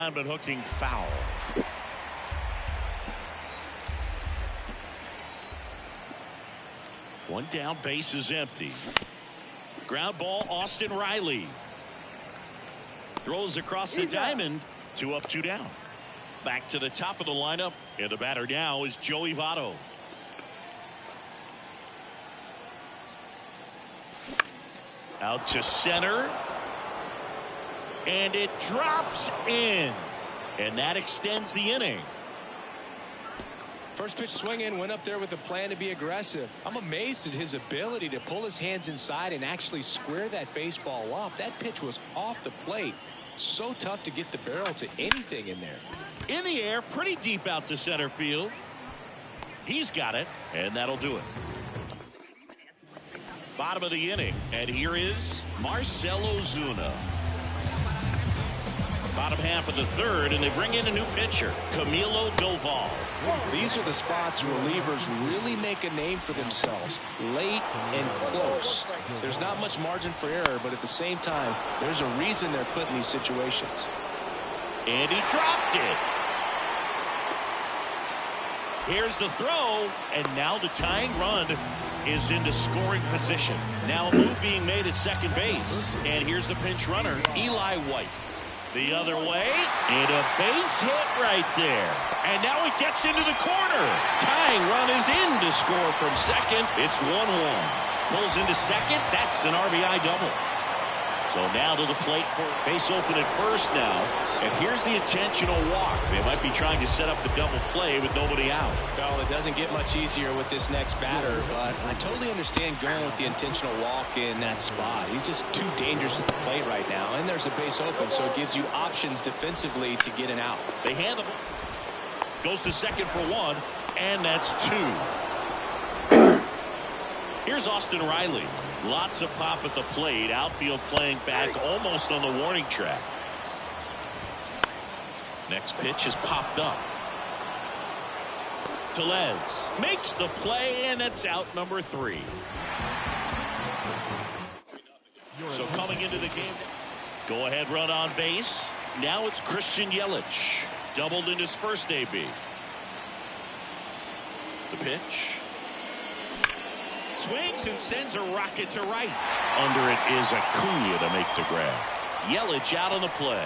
But hooking foul. One down, base is empty. Ground ball, Austin Riley. Throws across the diamond. 2 up, 2 down. Back to the top of the lineup. And the batter now is Joey Votto. Out to center. And it drops in. And that extends the inning. First pitch swinging, went up there with a plan to be aggressive. I'm amazed at his ability to pull his hands inside and actually square that baseball up. That pitch was off the plate. So tough to get the barrel to anything in there. In the air, pretty deep out to center field. He's got it, and that'll do it. Bottom of the inning, and here is Marcell Ozuna. Bottom half of the third, and they bring in a new pitcher, Camilo Doval. These are the spots relievers really make a name for themselves, late and close. There's not much margin for error, but at the same time, there's a reason they're put in these situations. And he dropped it. Here's the throw, and now the tying run is into scoring position. Now a move being made at second base, and here's the pinch runner, Eli White. The other way, and a base hit right there. And now it gets into the corner. Tying run is in to score from second. It's 1-1. Pulls into second. That's an RBI double. So now to the plate for base open at first now. And here's the intentional walk. They might be trying to set up the double play with nobody out. Well, it doesn't get much easier with this next batter, but I totally understand going with the intentional walk in that spot. He's just too dangerous at the plate right now, and there's a base open, so it gives you options defensively to get an out. They hand the ball. Goes to second for 1, and that's 2. Here's Austin Riley. Lots of pop at the plate. Outfield playing back almost on the warning track. Next pitch is popped up. Tellez makes the play, and it's out number 3. So coming into the game, go ahead run on base. Now it's Christian Yelich. Doubled in his first AB. The pitch. Swings and sends a rocket to right. Under it is Acuna to make the grab. Yelich out on the play.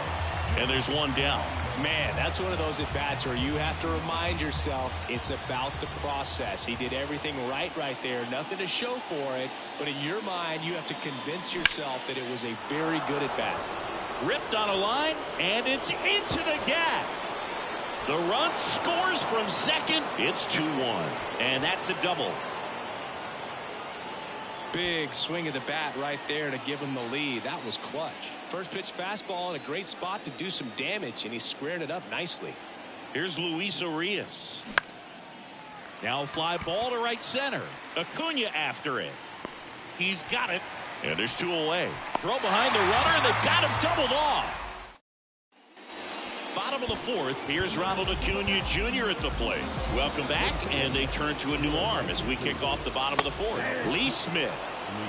And there's 1 down. Man, that's one of those at-bats where you have to remind yourself it's about the process. He did everything right there. Nothing to show for it. But in your mind, you have to convince yourself that it was a very good at-bat. Ripped on a line, and it's into the gap. The run scores from second. It's 2-1. And that's a double. Big swing of the bat right there to give him the lead. That was clutch. First pitch fastball in a great spot to do some damage, and he squared it up nicely. Here's Luis Urias. Now a fly ball to right center. Acuna after it. He's got it. And there's 2 away. Throw behind the runner, and they've got him doubled off. Bottom of the 4th, here's Ronald Acuna Jr. at the plate. Welcome back, and they turn to a new arm as we kick off the bottom of the 4th. Lee Smith.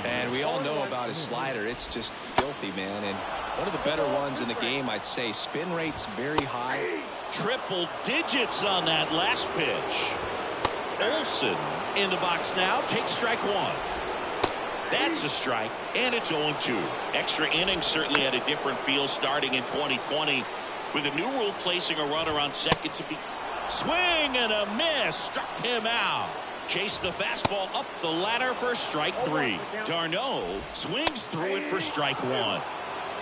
And we all know about his slider. It's just filthy, man. And one of the better ones in the game, I'd say. Spin rate's very high. Triple digits on that last pitch. Olsen in the box now. Takes strike 1. That's a strike, and it's 0-2. Extra innings certainly had a different feel starting in 2020. With a new rule placing a runner on second to be swing and a miss, struck him out. Chased the fastball up the ladder for strike 3. D'Arnaud swings through it for strike 1.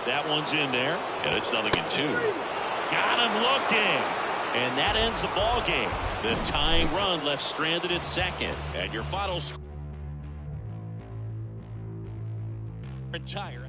That one's in there, and it's 0-2. Got him looking, and that ends the ball game. The tying run left stranded at second, and your final score. Retire.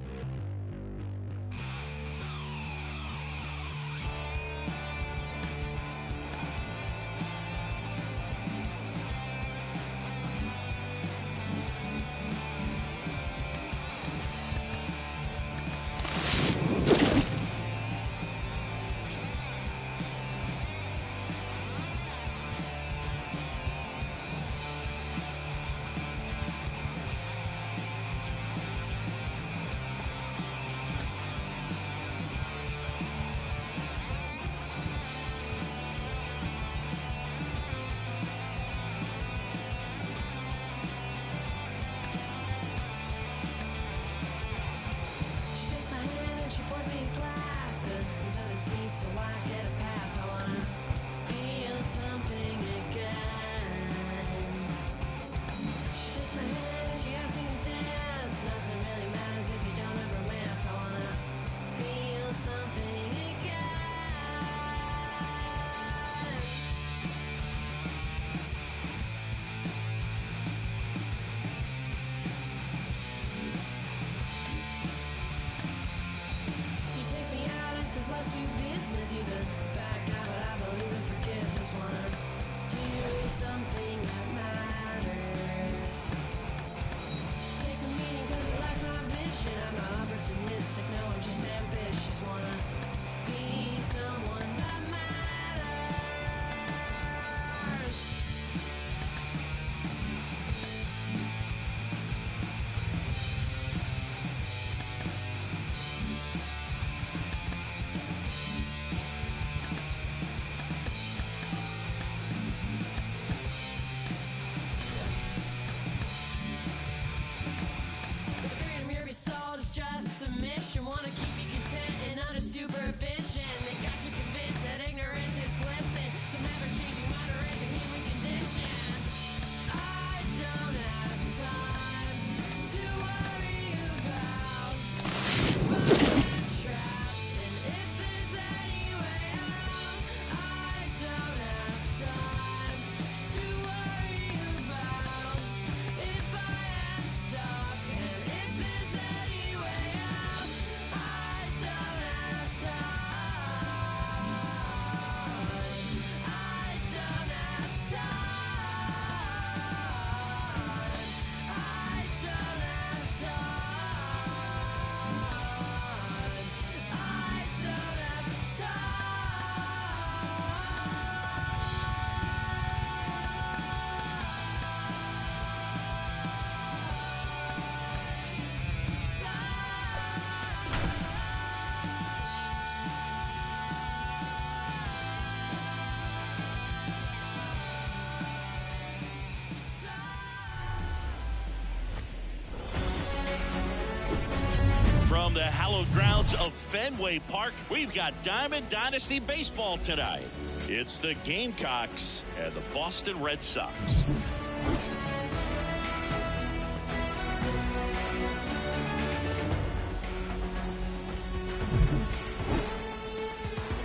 hallowed grounds of Fenway Park. We've got Diamond Dynasty Baseball tonight. It's the Gamecocks and the Boston Red Sox.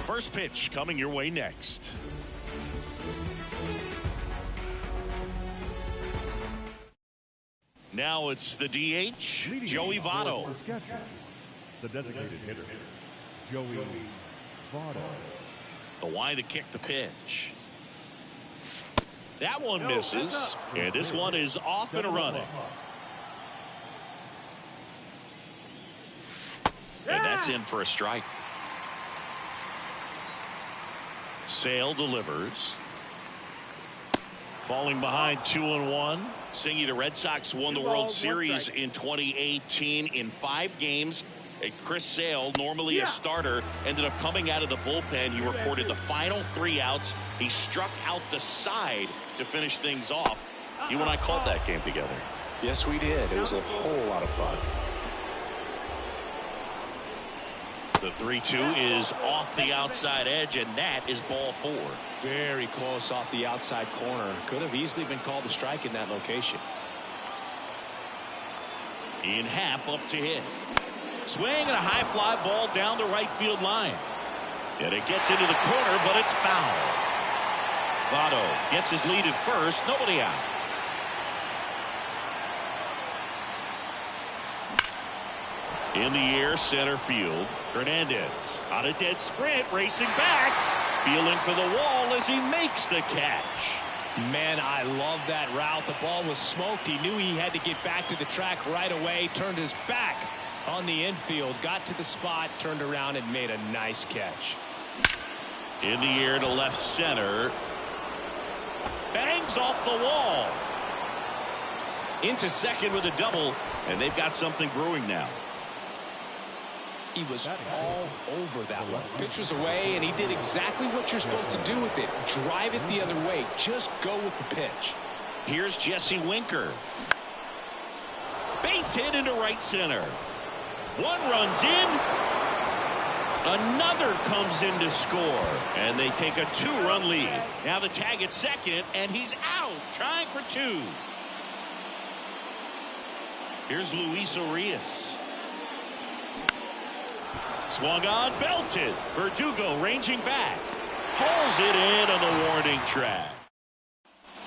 First pitch coming your way next. Now it's the DH, Joey Votto. The designated hitter, Joey Votto. The line to kick the pitch. That one misses, and this one is off and running. And that's in for a strike. Sale delivers. Falling behind 2-1. Singy, the Red Sox won the World Series in 2018 in 5 games. And Chris Sale, normally a starter, ended up coming out of the bullpen. He recorded the final 3 outs. He struck out the side to finish things off. You and I called that game together. Yes, we did. It was a whole lot of fun. The 3-2 is off the outside edge, and that is ball 4. Very close off the outside corner. Could have easily been called a strike in that location. Ian Happ up to hit. Swing and a high fly ball down the right field line. And it gets into the corner, but it's foul. Votto gets his lead at first. Nobody out. In the air, center field. Hernandez on a dead sprint, racing back. Feeling for the wall as he makes the catch. Man, I love that route. The ball was smoked. He knew he had to get back to the track right away. Turned his back on the infield. Got to the spot, turned around, and made a nice catch. In the air to left center. Bangs off the wall. Into second with a double. And they've got something brewing now. He was all over that one. Pitch was away, and he did exactly what you're supposed to do with it. Drive it the other way. Just go with the pitch. Here's Jesse Winker. Base hit into right center. One runs in. Another comes in to score. And they take a 2-run lead. Now the tag at second, and he's out. Trying for 2. Here's Luis Urias. Swung on, belted. Verdugo ranging back. Pulls it in on the warning track.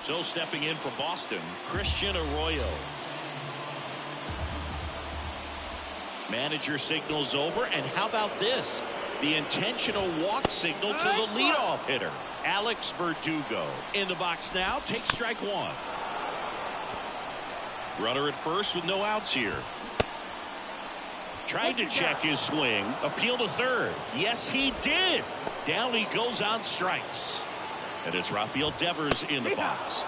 So stepping in for Boston, Christian Arroyo. Manager signals over, and how about this? The intentional walk signal to the leadoff hitter, Alex Verdugo. In the box now, takes strike 1. Runner at first with no outs here. Tried to check his swing. Appeal to third. Yes, he did. Down he goes on strikes. And it's Rafael Devers in the box.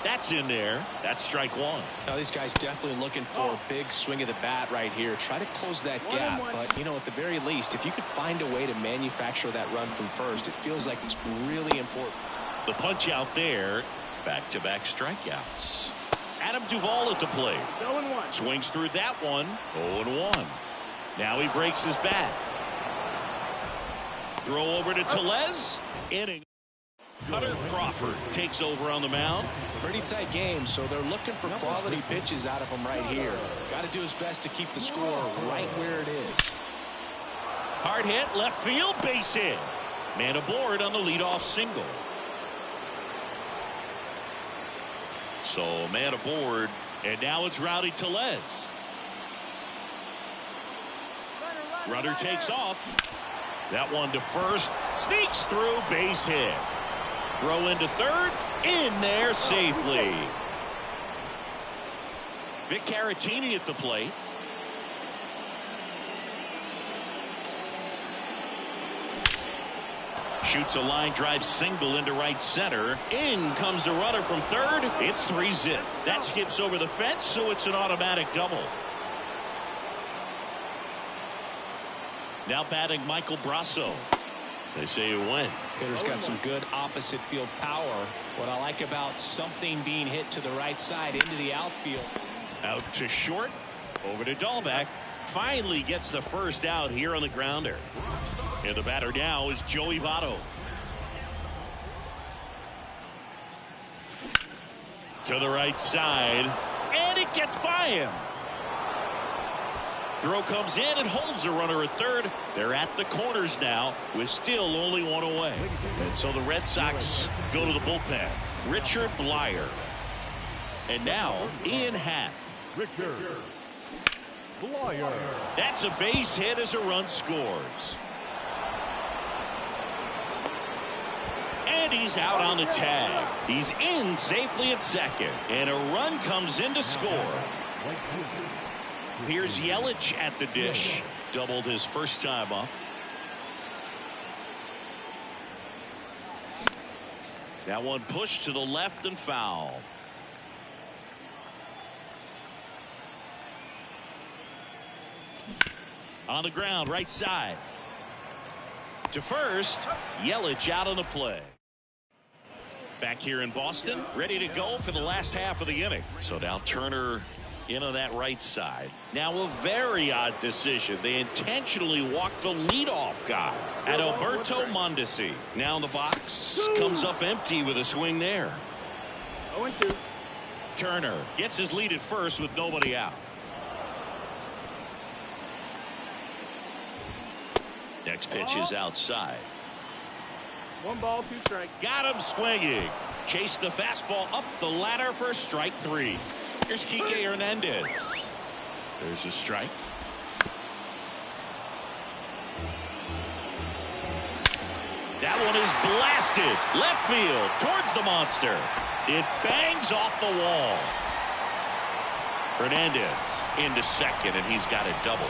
That's in there. That's strike 1. Now, these guys definitely looking for a big swing of the bat right here. Try to close that gap. But, you know, at the very least, if you could find a way to manufacture that run from first, it feels like it's really important. The punch out there. Back-to-back strikeouts. Adam Duvall at the plate. Swings through that one. 0-1. Now he breaks his bat. Throw over to Tellez. Inning. Hunter Crawford takes over on the mound. Pretty tight game, so they're looking for quality pitches out of him right here. Got to do his best to keep the score right where it is. Hard hit, left field, base hit. Man aboard on the leadoff single. So man aboard, and now it's Rowdy Tellez. Runner takes off. That one to first. Sneaks through, base hit. Throw into third. In there safely. Vic Caratini at the plate. Shoots a line drive single into right center. In comes the runner from third. It's 3-zip. That skips over the fence, so it's an automatic double. Now batting Michael Brasso. They say it went. Hitter's got some good opposite field power. What I like about something being hit to the right side into the outfield. Out to short. Over to Dahlbeck. finally gets the first out here on the grounder. And the batter now is Joey Votto. To the right side, and it gets by him. Throw comes in and holds the runner at third. They're at the corners now with still only one away. And so the Red Sox go to the bullpen. Richard Bleier. And now Ian Happ. Richard Bleier. That's a base hit as a run scores. And he's out on the tag. He's in safely at second. And a run comes in to score. Here's Yelich at the dish. Doubled his first time up. That one pushed to the left and foul. On the ground, right side. To first, Yelich out on the play. Back here in Boston, ready to go for the last half of the inning. So now Turner in on that right side. Now a very odd decision. They intentionally walked the leadoff guy at Alberto Mondesi. Now in the box, comes up empty with a swing there. 0-2. Turner gets his lead at first with nobody out. Next pitch is outside. 1 ball, 2 strikes. Got him swinging. Chase the fastball up the ladder for strike 3. Here's Kike Hernandez. There's a strike. That one is blasted left field towards the monster. It bangs off the wall. Hernandez into second, and he's got a double.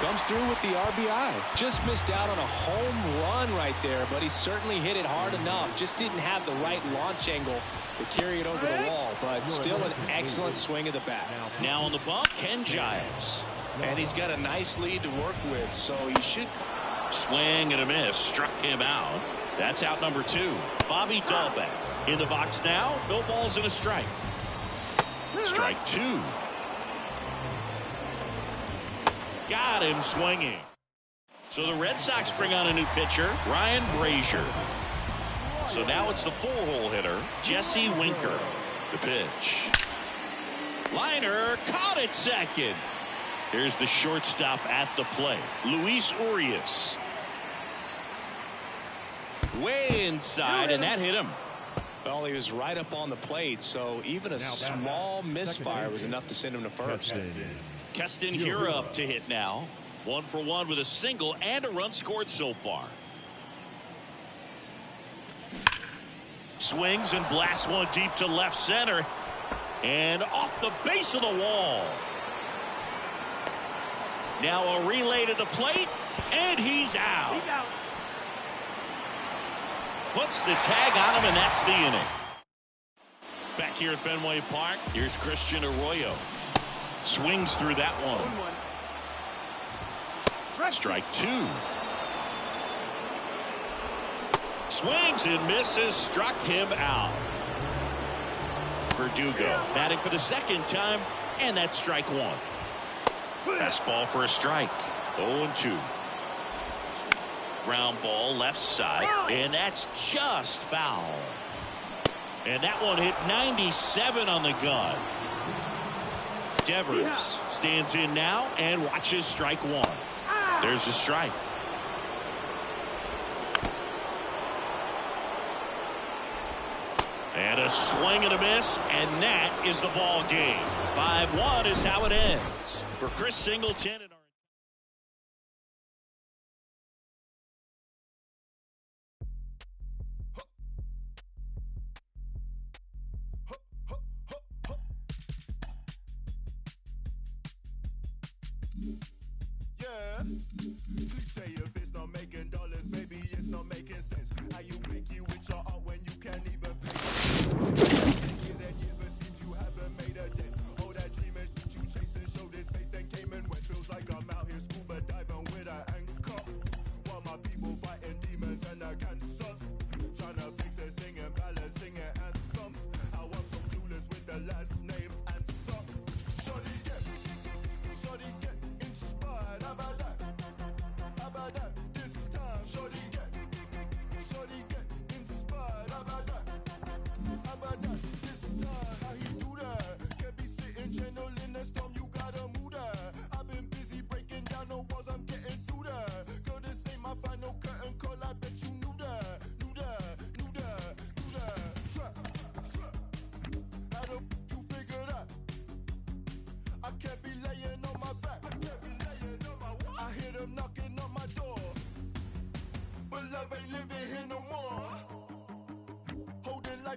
Comes through with the RBI. Just missed out on a home run right there, but he certainly hit it hard enough. Just didn't have the right launch angle to carry it over the wall, but still an excellent swing of the bat. Now on the bump, Ken Giles. And he's got a nice lead to work with, so he should. Swing and a miss. Struck him out. That's out number 2. Bobby Dahlbeck in the box now. No balls and a strike. Strike 2. Got him swinging. So the Red Sox bring on a new pitcher, Ryan Brazier. So now it's the 4-hole hitter, Jesse Winker. The pitch. Liner caught at second. Here's the shortstop at the plate, Luis Urias. Way inside, and that hit him. Well, he was right up on the plate, so even a small misfire was enough to send him to first. Keston Hiura up to hit now. 1 for 1 with a single and a run scored so far. Swings and blasts one deep to left center. And off the base of the wall. Now a relay to the plate, and he's out. He's out. Puts the tag on him, and that's the inning. Back here at Fenway Park, here's Christian Arroyo. Swings through that one. 1-1. Strike 2. Swings and misses. Struck him out. Verdugo batting for the second time, and that's strike 1. Fastball for a strike. 0-2. Ground ball left side, and that's just foul. And that one hit 97 on the gun. Devers stands in now and watches strike 1. There's a strike. And a swing and a miss, and that is the ball game. 5-1 is how it ends. For Chris Singleton and Cliche, if it's not making dollars, maybe it's not making sense. How you picky with your art when you can't even pay? Years and years, but seems you haven't made a dent. All that dreaming you chasing, showed his face, then came and went. Feels like I'm out here scuba diving with an anchor. While my people fighting demons and the cancers. Trying to fix it, singing ballads, singing anthems. How I'm so clueless with the last name and some.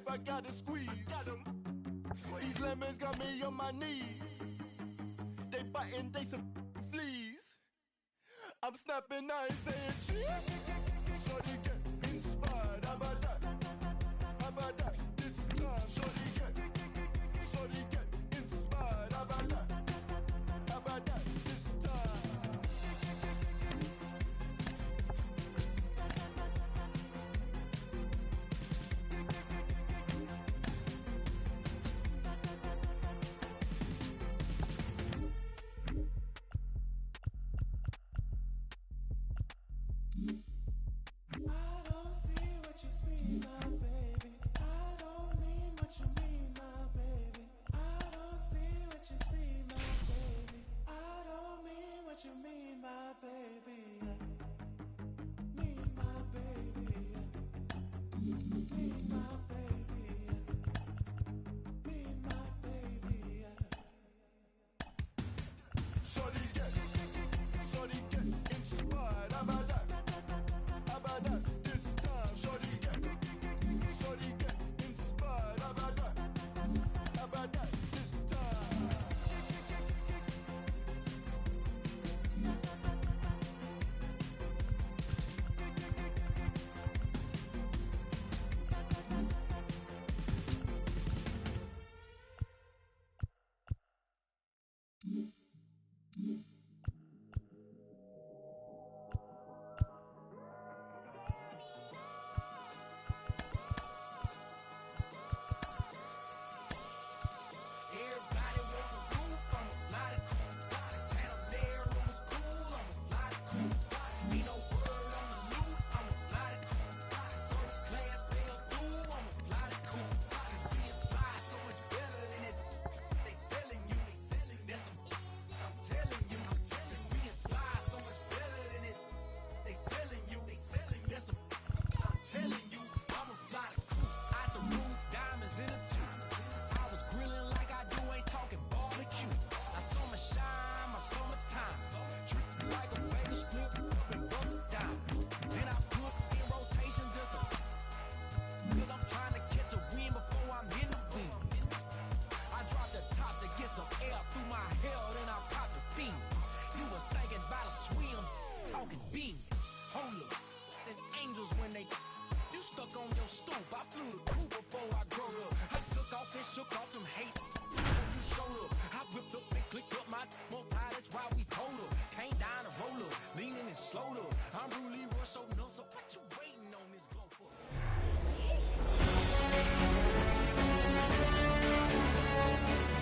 life I gotta squeeze. These lemons got me on my knees. They biting, they some fleas. I'm snapping, I ain't saying cheese. Shorty get inspired, how about that? How about that? This time, shorty get inspired, how about that? How about that? This time.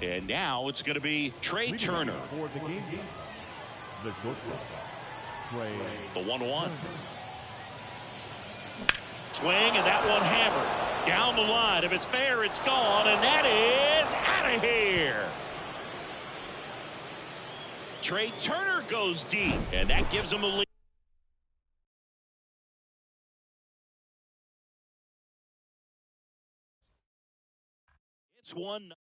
And now it's going to be Trey Turner. For the game, the shortstop, Trey. The 1-1. Swing, and that one hammered. Down the line. If it's fair, it's gone, and that is out of here. Trey Turner goes deep, and that gives him a lead. It's 1.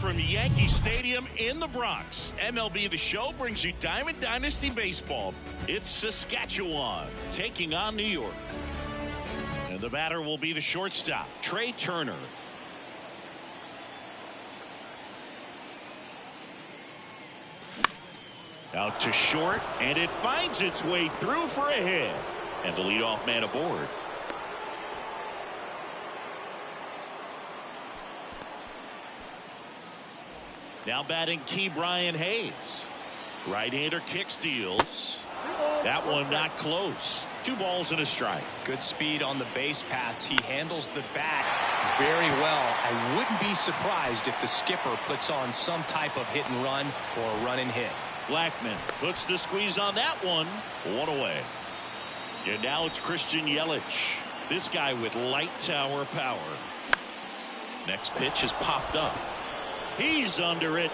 From Yankee Stadium in the Bronx, MLB The Show brings you Diamond Dynasty Baseball. It's Saskatchewan taking on New York. And the batter will be the shortstop, Trey Turner. Out to short, and it finds its way through for a hit. And the leadoff man aboard. Now batting Key Brian Hayes. Right-hander kick steals. That one not close. 2 balls and a strike. Good speed on the base pass. He handles the bat very well. I wouldn't be surprised if the skipper puts on some type of hit and run or a run and hit. Blackman puts the squeeze on that one. 1 away. And now it's Christian Yelich. This guy with light tower power. Next pitch is popped up. He's under it.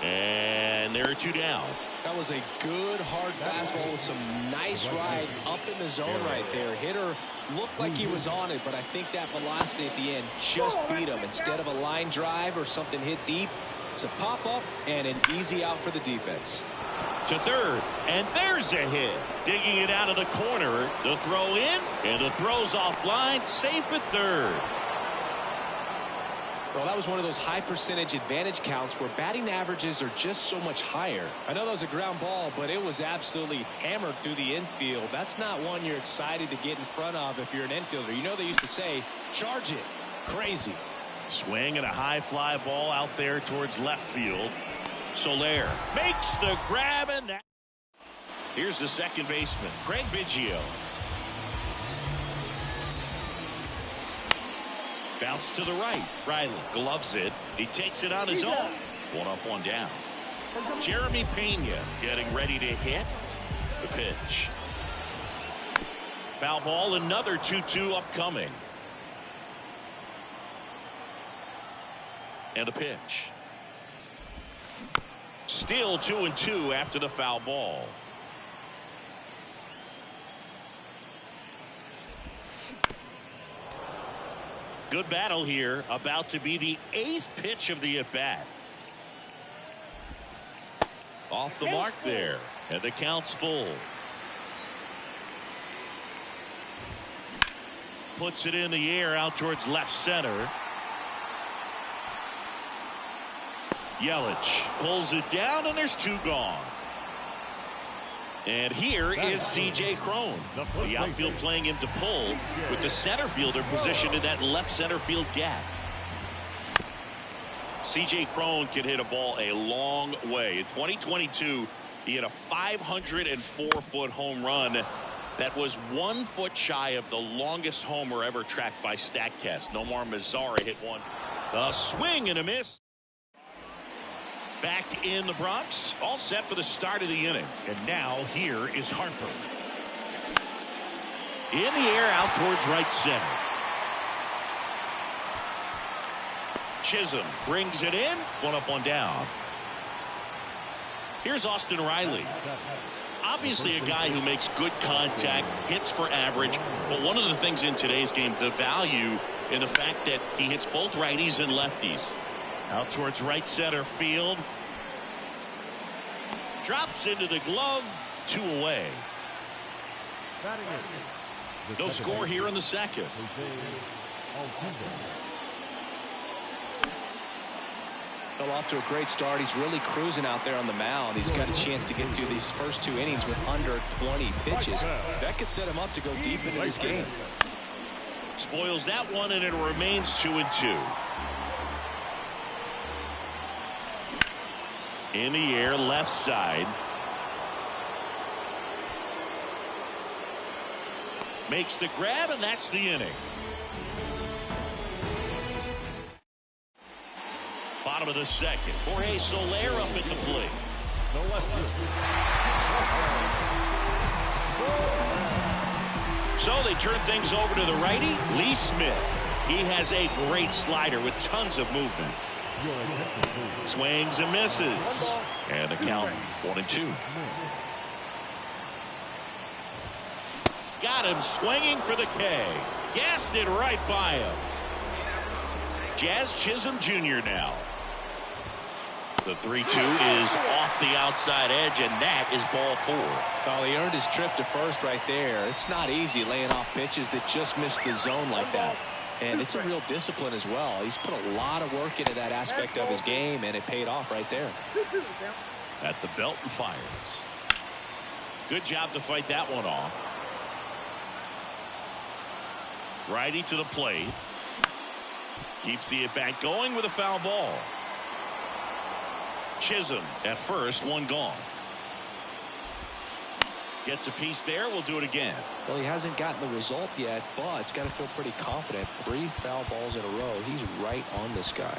And there are 2 down. That was a good hard fastball with some nice ride up in the zone right there. Hitter looked like he was on it, but I think that velocity at the end just beat him. Instead of a line drive or something hit deep, it's a pop-up and an easy out for the defense. To third, and there's a hit. Digging it out of the corner. The throw in, and the throw's offline. Safe at third. Well, that was one of those high percentage advantage counts where batting averages are just so much higher. I know that was a ground ball, but it was absolutely hammered through the infield. That's not one you're excited to get in front of if you're an infielder. You know they used to say, charge it. Crazy. Swing and a high fly ball out there towards left field. Soler makes the grab, and that. Here's the second baseman, Craig Biggio. Bounce to the right. Riley gloves it. He takes it on his own. 1 up, 1 down. Jeremy Pena getting ready to hit. The pitch. Foul ball, another 2-2 upcoming. And a pitch. Still 2-2 after the foul ball. Good battle here. About to be the 8th pitch of the at-bat. Off the mark there. And the count's full. Puts it in the air out towards left center. Yelich pulls it down, and there's 2 gone. And here is C.J. Cron. The outfield playing him to pull with the center fielder positioned in that left center field gap. C.J. Cron can hit a ball a long way. In 2022, he had a 504-foot home run that was 1 foot shy of the longest homer ever tracked by StatCast. Nomar Mazara hit one. A swing and a miss. Back in the Bronx, all set for the start of the inning. And now here is Harper. In the air out towards right center. Chisholm brings it in. 1 up, 1 down. Here's Austin Riley. Obviously a guy who makes good contact, hits for average. But one of the things in today's game, the value in the fact that he hits both righties and lefties. Out towards right center field. Drops into the glove. 2 away. No score here in the second. Fell off to a great start. He's really cruising out there on the mound. He's got a chance to get through these first 2 innings with under 20 pitches. That could set him up to go deep into this game. Spoils that one, and it remains 2-2. In the air, left side. Makes the grab, and that's the inning. Bottom of the second. Jorge Soler up at the plate. So they turn things over to the righty, Lee Smith. He has a great slider with tons of movement. Swings and misses. And the count 1-2. Got him swinging for the K. Gassed it right by him. Jazz Chisholm Jr. now. The 3-2 is off the outside edge, and that is ball 4. Well, he earned his trip to first right there. It's not easy laying off pitches that just miss the zone like that. And it's a real discipline as well. He's put a lot of work into that aspect of his game, and it paid off right there. At the belt and fires. Good job to fight that one off. Righty to the plate. Keeps the at-bat going with a foul ball. Chisholm at first, one gone. Gets a piece there. We'll do it again. Well, he hasn't gotten the result yet, but it's got to feel pretty confident. 3 foul balls in a row. He's right on this guy.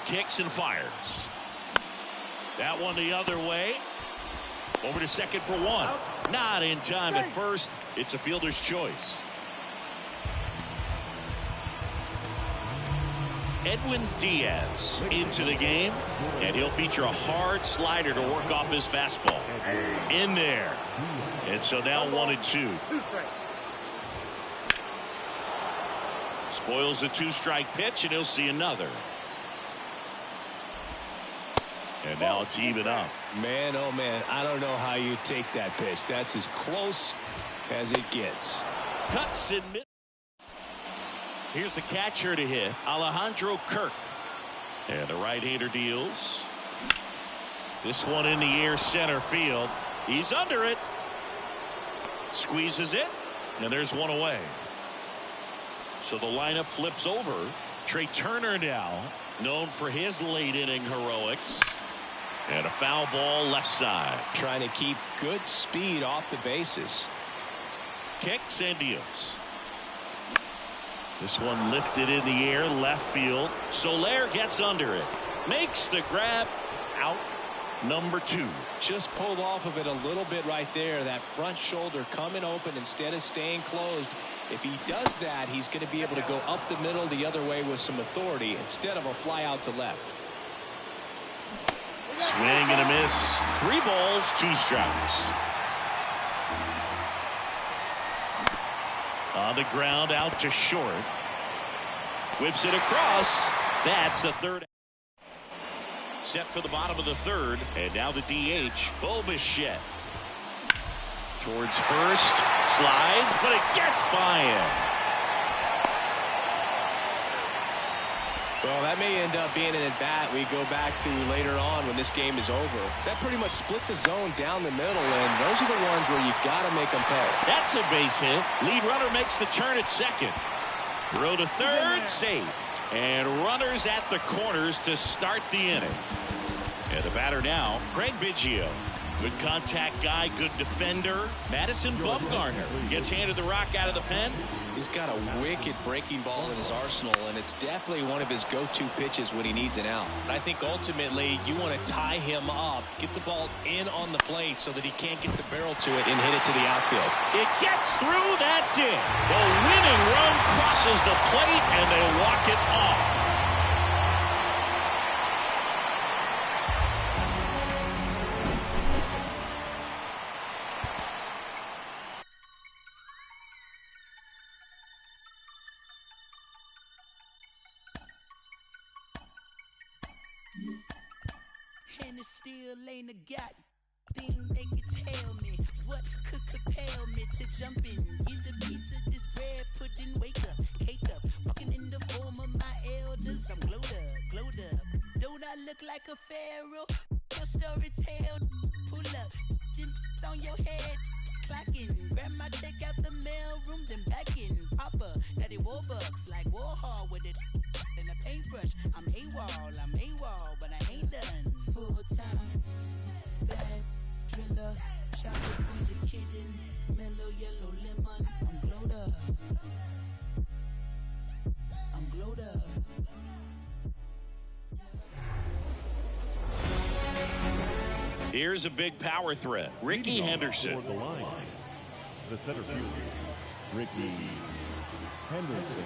Kicks and fires. That one the other way. Over to second for one. Not in time at first. It's a fielder's choice. Edwin Diaz into the game, and he'll feature a hard slider to work off his fastball. In there. And so now 1-2. Spoils the 2-strike pitch, and he'll see another. And now it's even up. Man, oh man, I don't know how you take that pitch. That's as close as it gets. Cuts in mid. Here's the catcher to hit, Alejandro Kirk. And the right-hander deals. This one in the air, center field. He's under it. Squeezes it, and there's one away. So the lineup flips over. Trey Turner now, known for his late-inning heroics. And a foul ball left side. Trying to keep good speed off the bases. Kicks and deals. This one lifted in the air, left field. Soler gets under it. Makes the grab. Out number 2. Just pulled off of it a little bit right there. That front shoulder coming open instead of staying closed. If he does that, he's going to be able to go up the middle the other way with some authority instead of a fly out to left. Swing and a miss. 3 balls, 2 strikes. On the ground, out to short. Whips it across. That's the third. Set for the bottom of the third. And now the DH, Bo Bichette. Towards first. Slides, but it gets by him. Well, that may end up being an at-bat we go back to later on when this game is over. That pretty much split the zone down the middle, and those are the ones where you got to make them pay. That's a base hit. Lead runner makes the turn at second. Throw to third, safe. And runners at the corners to start the inning. And the batter now, Craig Biggio. Good contact guy, good defender. Madison Bumgarner gets handed the rock out of the pen. He's got a wicked breaking ball in his arsenal, and it's definitely one of his go-to pitches when he needs an out. I think ultimately you want to tie him up, get the ball in on the plate so that he can't get the barrel to it and hit it to the outfield. It gets through, that's it. The winning run crosses the plate, and they walk it off. And it still ain't a got thing they can tell me what could compel me to jump in. Get a piece of this bread, put in, wake up, cake up. Walking in the form of my elders, I'm glowed up. Don't I look like a pharaoh? Your story tell, pull up, then on your head. Clocking, grab my check out the mail room, then back in. Papa, daddy Warbucks, like Warhol with it and a paintbrush. I'm AWOL, but I ain't done. Full time, bad driller, chocolate for the kitten, mellow yellow lemon. I'm glowed up. Here's a big power threat. Ricky Henderson. For the Lions, the center fielder, Ricky Henderson.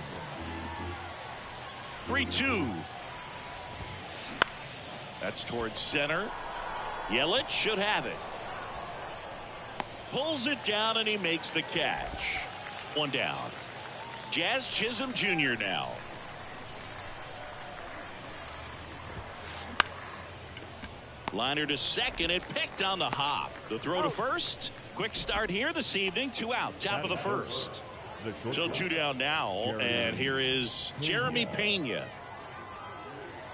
3-2. That's towards center. Yelich should have it. Pulls it down, and he makes the catch. 1 down. Jazz Chisholm Jr. now. Liner to second. It picked on the hop. The throw to first. Quick start here this evening. 2 out. Top of the first. The So shortstop, 2 down now, and here is Jeremy Pena.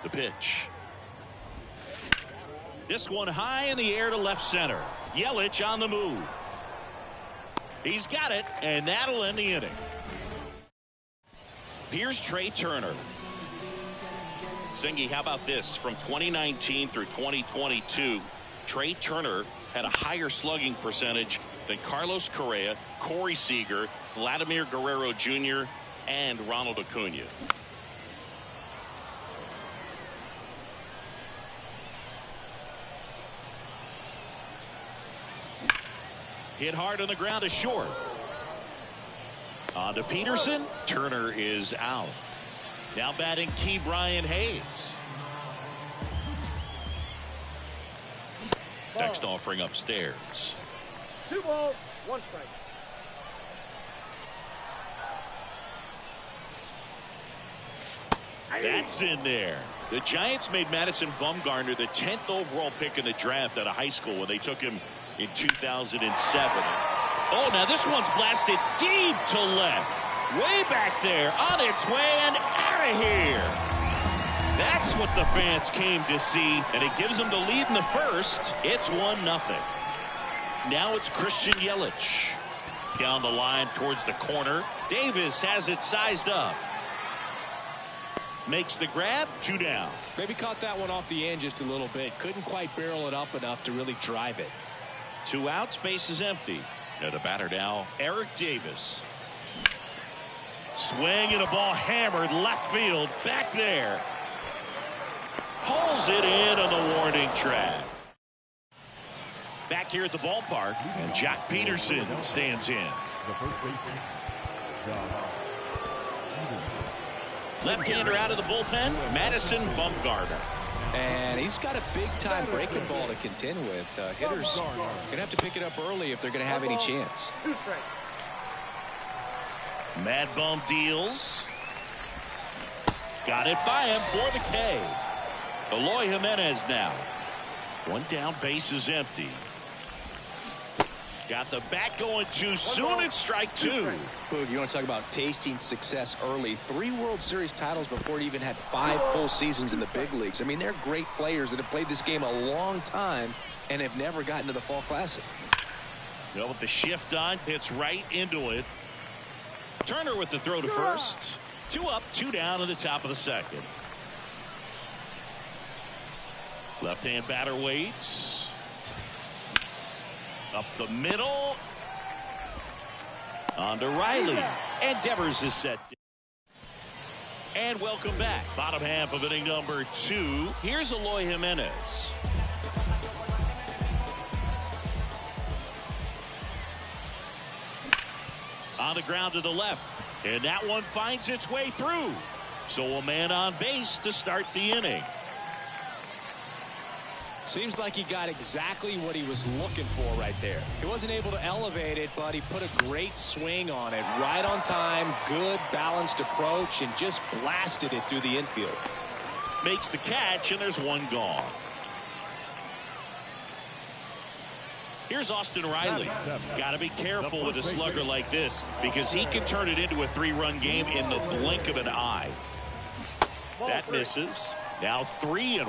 The pitch. This one high in the air to left center. Yelich on the move. He's got it, and that'll end the inning. Here's Trey Turner. Zingy, how about this? From 2019 through 2022, Trey Turner had a higher slugging percentage than Carlos Correa, Corey Seager, Vladimir Guerrero Jr., and Ronald Acuna. Hit hard on the ground to short. On to Peterson. Turner is out. Now batting Key Brian Hayes. Next offering upstairs. 2 balls, 1 strike. That's in there. The Giants made Madison Bumgarner the 10th overall pick in the draft out of high school when they took him in 2007. Oh, now this one's blasted deep to left. Way back there, on its way and out of here. That's what the fans came to see, and it gives them the lead in the first. It's 1-0. Now it's Christian Yelich. Down the line towards the corner. Davis has it sized up. Makes the grab, 2 down. Maybe caught that one off the end just a little bit. Couldn't quite barrel it up enough to really drive it. 2 outs, base is empty. And the batter now, Eric Davis. Swing and a ball hammered left field, back there. Pulls it in on the warning track. Back here at the ballpark, and Jack Peterson stands in. the first baseman, John Peterson. Left-hander out of the bullpen, Madison Bumgarner. And he's got a big-time breaking ball to contend with. Hitters going to have to pick it up early if they're going to have any chance. 2 strikes. Mad Bum deals. Got it by him for the K. Eloy Jimenez now. 1 down, base is empty. Got the bat going too soon. It's strike 2. Boog, you want to talk about tasting success early. 3 World Series titles before he even had 5 full seasons in the big leagues. I mean, they're great players that have played this game a long time and have never gotten to the Fall Classic. Well, with the shift on, hits right into it. Turner with the throw to first. 2 up, 2 down in the top of the second. Left-hand batter waits. Up the middle. On to Riley. And Devers is set. And welcome back. Bottom half of inning number 2. Here's Eloy Jimenez. On the ground to the left. And that one finds its way through. So a man on base to start the inning. Seems like he got exactly what he was looking for right there. He wasn't able to elevate it, but he put a great swing on it. Right on time, good balanced approach, and just blasted it through the infield. Makes the catch, and there's 1 gone. Here's Austin Riley. Got to be careful with a slugger like this because he can turn it into a 3-run game in the blink of an eye. That misses. Now 3-1.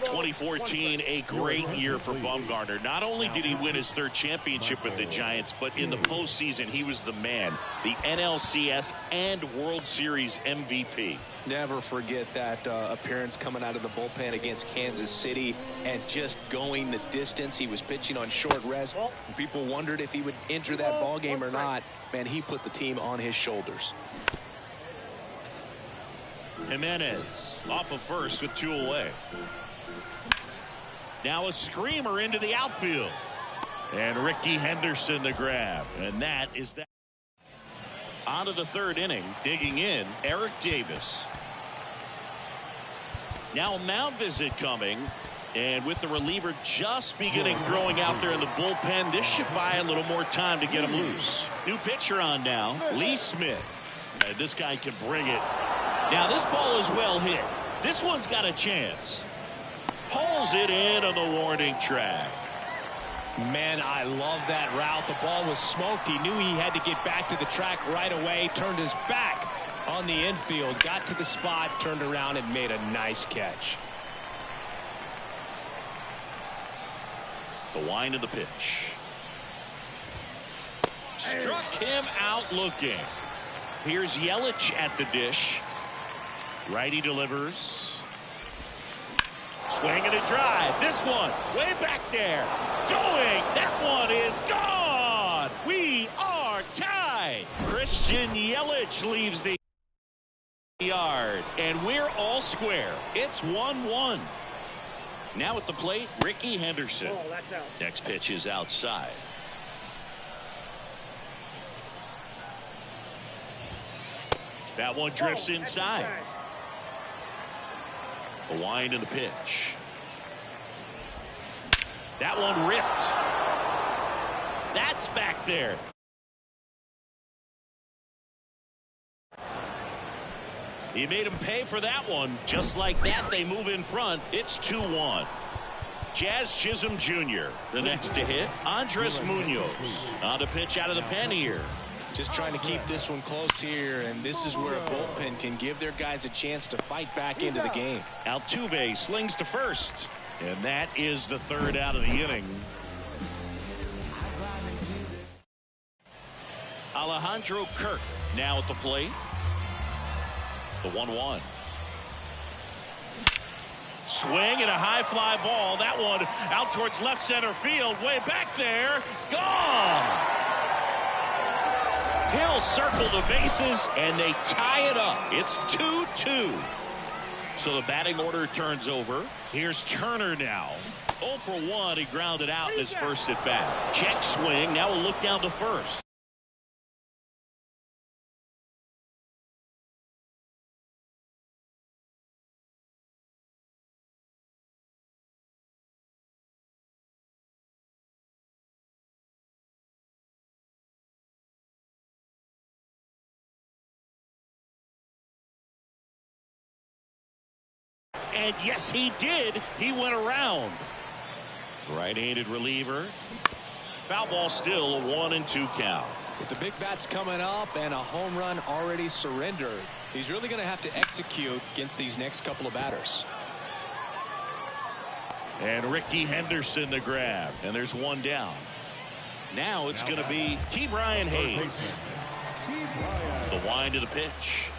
2014, a great year for Bumgarner. Not only did he win his 3rd championship with the Giants, but in the postseason, he was the man. The NLCS and World Series MVP. Never forget that appearance coming out of the bullpen against Kansas City and just going the distance. He was pitching on short rest. People wondered if he would enter that ball game or not. Man, he put the team on his shoulders. Jimenez off of first with 2 away. Now a screamer into the outfield. And Ricky Henderson the grab. And that is that. On to the 3rd inning. Digging in, Eric Davis. Now a mound visit coming. And with the reliever just beginning throwing out there in the bullpen, this should buy a little more time to get him loose. New pitcher on now, Lee Smith. And this guy can bring it. Now this ball is well hit. This one's got a chance. Pulls it in on the warning track. Man, I love that route. The ball was smoked. He knew he had to get back to the track right away. Turned his back on the infield. Got to the spot. Turned around and made a nice catch. The wind of the pitch. Struck him out looking. Here's Yelich at the dish. Righty delivers. Swing and a drive. This one way back there. Going. That one is gone. We are tied. Christian Yelich leaves the yard. And we're all square. It's 1-1. Now at the plate, Ricky Henderson. Oh, that's out. Next pitch is outside. That one drifts inside. The wind of the pitch. That one ripped. That's back there. He made him pay for that one. Just like that, they move in front. It's 2-1. Jazz Chisholm Jr. The next to hit, Andres Munoz. On the pitch out of the pen here. Just trying to keep this one close here, and this is where a bullpen can give their guys a chance to fight back into the game. Altuve slings to first, and that is the third out of the inning. Alejandro Kirk now at the plate. The 1-1. Swing and a high fly ball. That one out towards left center field. Way back there. Gone. Hill circled the bases, and they tie it up. It's 2-2. So the batting order turns over. Here's Turner now. 0 for 1. He grounded out in his first at bat. Check swing. Now we'll look down to first. And yes, he did. He went around. Right-handed reliever. Foul ball still, a 1-2 count. With the big bats coming up and a home run already surrendered, he's really going to have to execute against these next couple of batters. And Ricky Henderson the grab. And there's one down. Now it's going to be Ke'Bryan Hayes. The wind of the pitch.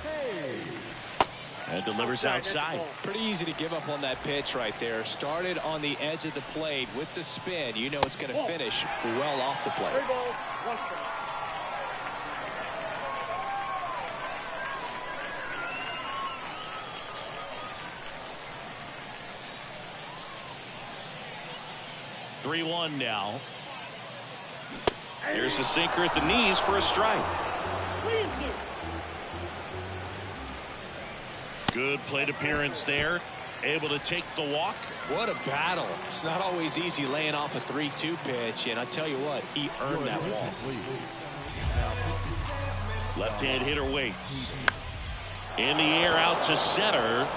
And delivers outside. Pretty easy to give up on that pitch right there. Started on the edge of the plate with the spin. You know it's going to finish well off the plate. 3 balls, 1 strike. (3-1) now. Here's the sinker at the knees for a strike. Good plate appearance there. Able to take the walk. What a battle. It's not always easy laying off a 3-2 pitch, and I tell you what, he earned that walk. Left-hand hitter waits. In the air out to center.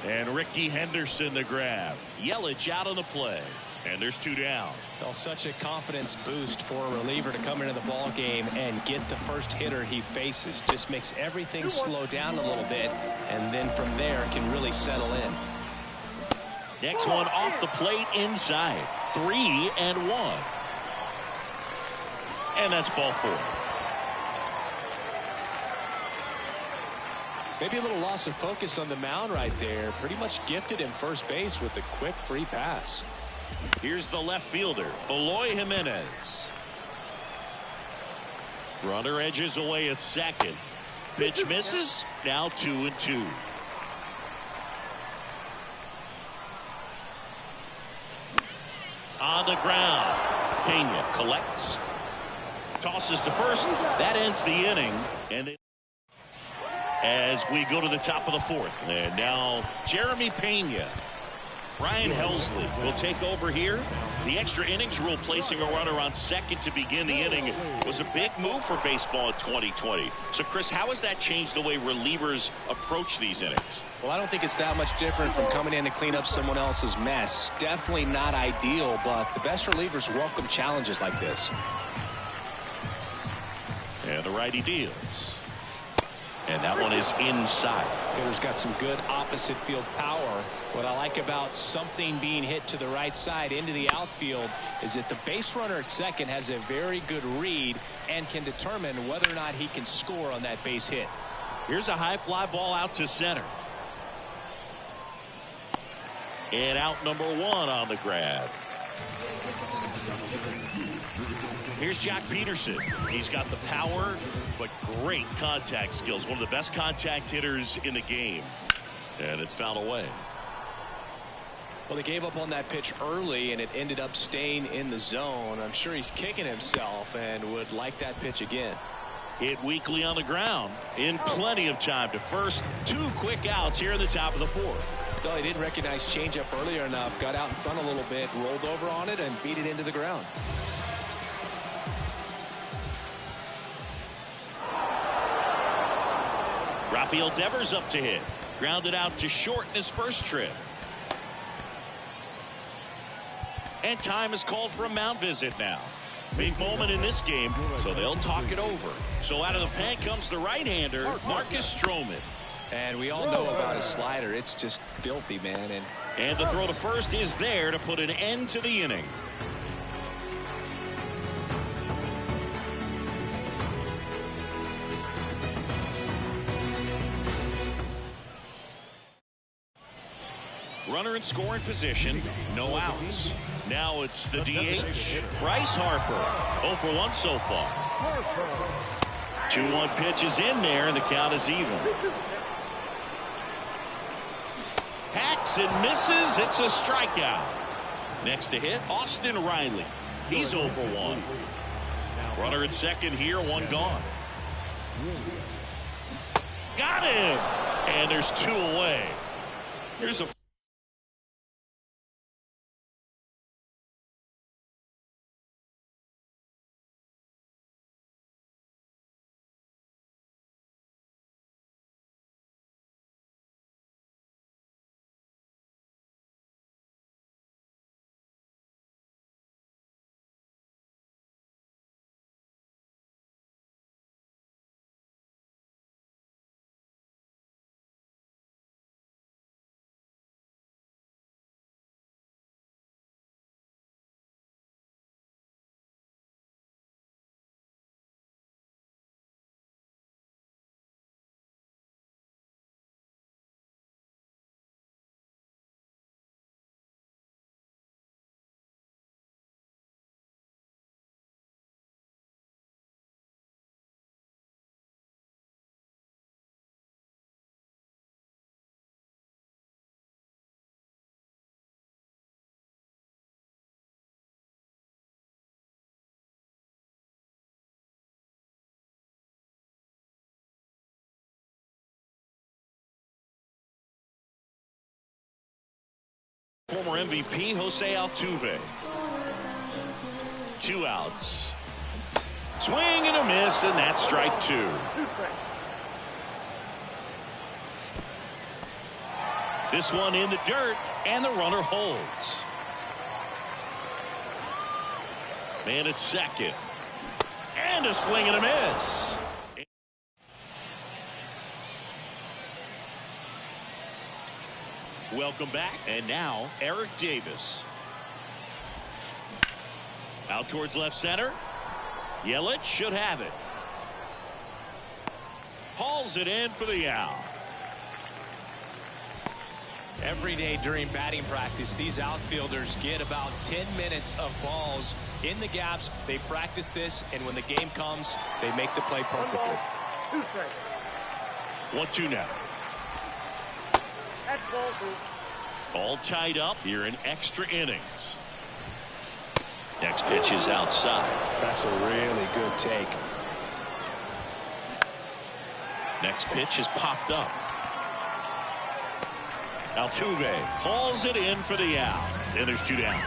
And Ricky Henderson the grab. Yelich out on the play. And there's 2 down. Well, such a confidence boost for a reliever to come into the ball game and get the first hitter he faces. Just makes everything slow down a little bit, and then from there can really settle in. Next one off the plate inside. 3-1. And that's ball 4. Maybe a little loss of focus on the mound right there. Pretty much gifted him first base with a quick free pass. Here's the left fielder, Eloy Jimenez. Runner edges away at second. Pitch misses. Now 2-2. On the ground. Pena collects. Tosses to first. That ends the inning. And as we go to the top of the 4th. And now Jeremy Pena Ryan Helsley will take over here. The extra innings rule placing a runner on second to begin the inning was a big move for baseball in 2020. So, Chris, how has that changed the way relievers approach these innings? Well, I don't think it's that much different from coming in to clean up someone else's mess. Definitely not ideal, but the best relievers welcome challenges like this. And the righty deals. And that one is inside. Hitter's got some good opposite field power. What I like about something being hit to the right side into the outfield is that the base runner at second has a very good read and can determine whether or not he can score on that base hit. Here's a high fly ball out to center. And out number one on the grab. Here's Jack Peterson. He's got the power, but great contact skills. One of the best contact hitters in the game. And it's fouled away. Well, they gave up on that pitch early, and it ended up staying in the zone. I'm sure he's kicking himself and would like that pitch again. Hit weakly on the ground in plenty of time to first. 2 quick outs here in the top of the fourth. Though he didn't recognize changeup earlier enough, got out in front a little bit, rolled over on it, and beat it into the ground. Rafael Devers up to hit. Grounded out to short in his first trip. And time is called for a mound visit now. Big moment in this game, so they'll talk it over. So out of the pen comes the right-hander, Marcus Stroman. And we all know about his slider. It's just filthy, man. And the throw to first is there to put an end to the inning. Runner in scoring position, no outs. Now it's the DH, Bryce Harper. 0 for 1 so far. 2-1 pitch is in there, and the count is even. Hacks and misses. It's a strikeout. Next to hit, Austin Riley. He's 0 for 1. Runner at second here, 1 gone. Got him! And there's 2 away. Here's the former MVP, Jose Altuve. 2 outs. Swing and a miss, and that's strike 2. This one in the dirt, and the runner holds. Man at second. And a swing and a miss. Welcome back. And now, Eric Davis. Out towards left center. Yelich should have it. Hauls it in for the out. Every day during batting practice, these outfielders get about 10 minutes of balls in the gaps. They practice this, and when the game comes, they make the play perfectly. 2 strikes. 1-2 now. That's ball 2. All tied up here in extra innings. Next pitch is outside. That's a really good take. Next pitch is popped up. Altuve hauls it in for the out. And there's 2 down.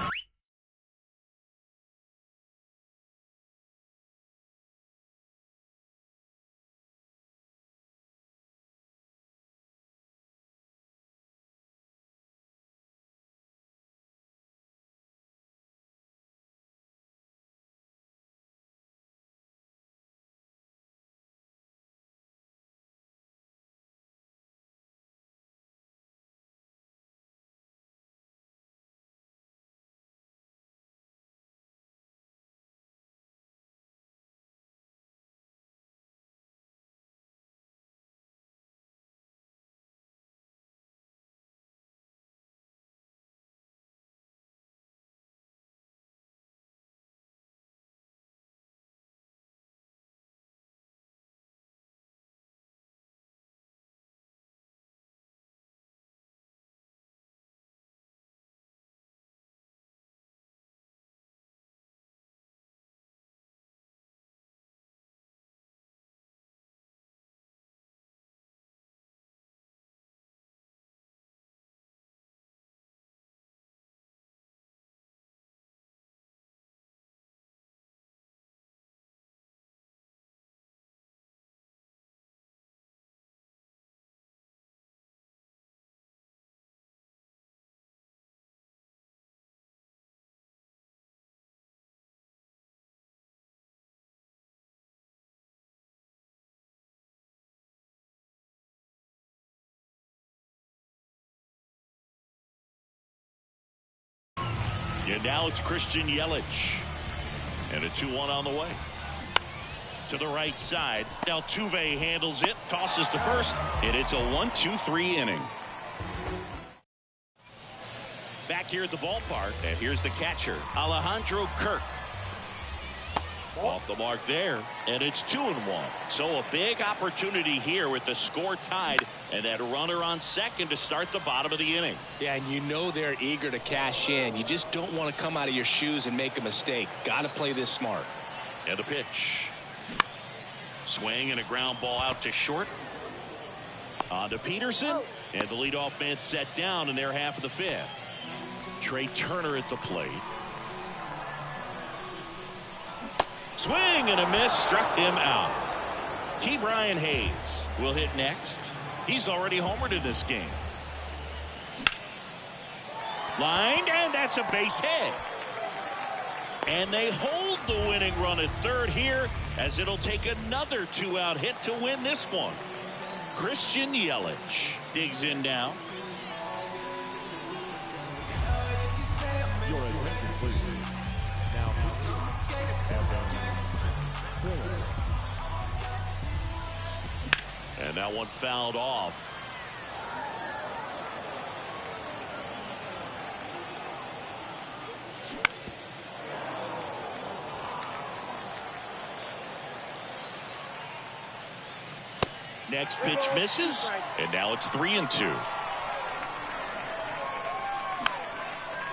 And now it's Christian Yelich. And a 2-1 on the way. To the right side. Altuve handles it. Tosses to first. And it's a 1-2-3 inning. Back here at the ballpark. And here's the catcher, Alejandro Kirk. Off the mark there. And it's 2-1. So a big opportunity here with the score tied. And that runner on second to start the bottom of the inning. Yeah, and you know they're eager to cash in. You just don't want to come out of your shoes and make a mistake. Got to play this smart. And the pitch. Swing and a ground ball out to short. On to Peterson. And the leadoff man set down in their half of the 5th. Trey Turner at the plate. Swing and a miss. Struck him out. Ke'Bryan Hayes will hit next. He's already homered in this game. Lined, and that's a base hit. And they hold the winning run at third here, as it'll take another 2-out hit to win this one. Christian Yelich digs in now. Your attention, please. Now, and that one fouled off. Next pitch misses, and now it's 3-2.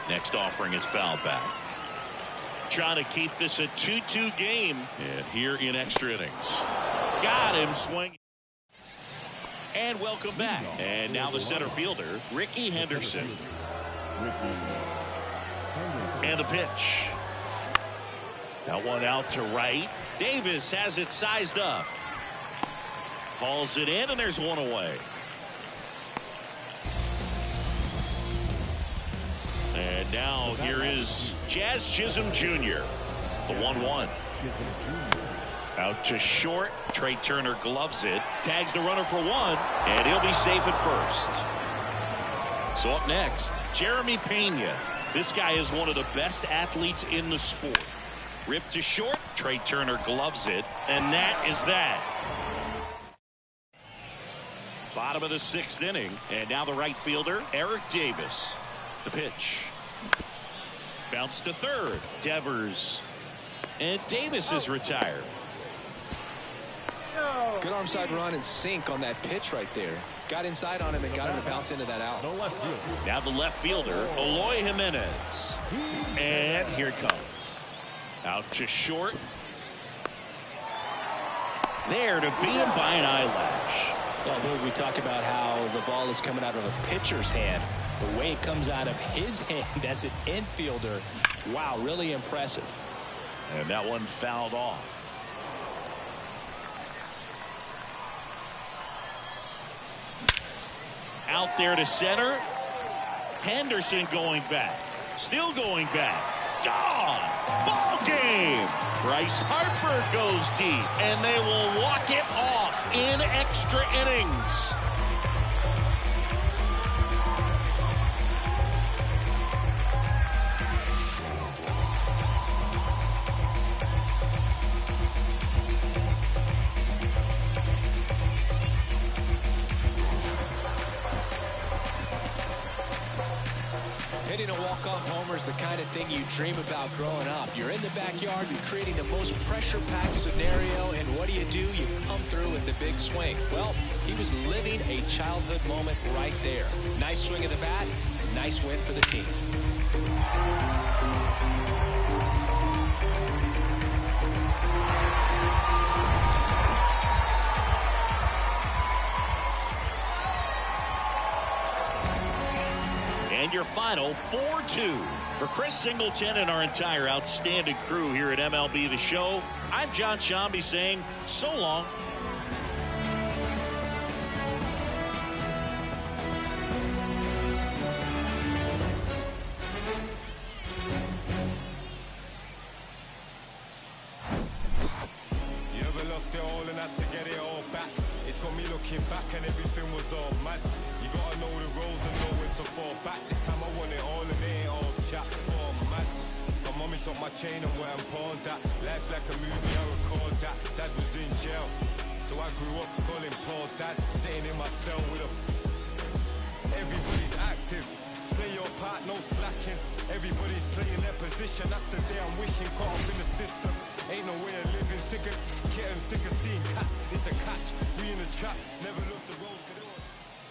Next offering is fouled back. Trying to keep this a 2-2 game, and here in extra innings. Got him swinging. And welcome back. And now the center fielder, Rickey Henderson. And the pitch. That one out to right. Davis has it sized up. Hauls it in, and there's one away. And now here is Jazz Chisholm Jr. The 1-1. Out to short. Trey Turner gloves it. Tags the runner for one. And he'll be safe at first. So up next, Jeremy Pena. This guy is one of the best athletes in the sport. Ripped to short. Trey Turner gloves it. And that is that. Bottom of the 6th inning. And now the right fielder, Eric Davis. The pitch. Bounce to third. Devers. And Davis is retired. Good arm side run and sink on that pitch right there. Got inside on him and got him to bounce into that out. Now the left fielder, Eloy Jimenez. And here it comes. Out to short. There to beat him by an eyelash. Well, Luke, we talk about how the ball is coming out of a pitcher's hand. The way it comes out of his hand as an infielder, wow, really impressive. And that one fouled off. Out there to center. Henderson going back. Still going back. Gone. Ball game. Bryce Harper goes deep, and they will walk it off in extra innings. Hitting a walk-off homer is the kind of thing you dream about growing up. You're in the backyard, you're creating the most pressure-packed scenario, and what do? You come through with the big swing. Well, he was living a childhood moment right there. Nice swing of the bat, nice win for the team. And your final 4-2. For Chris Singleton and our entire outstanding crew here at MLB The Show, I'm John Shambi saying so long. You ever lost it all and had to get it all back? It's got me looking back and everything was all mad. You gotta know the roads and know when to fall back. This time I want it all and it ain't all chat. Oh mad. My mommy took my chain and where I'm pawned that. Life's like a movie, I record that. Dad was in jail, so I grew up calling Paul Dad. Sitting in my cell with him. Everybody's active. Play your part, no slacking. Everybody's playing their position. That's the day I'm wishing. Caught up in the system. Ain't no way of living. Sick of kitten, sick of seeing cats. It's a catch. We in the trap. Never left the roads.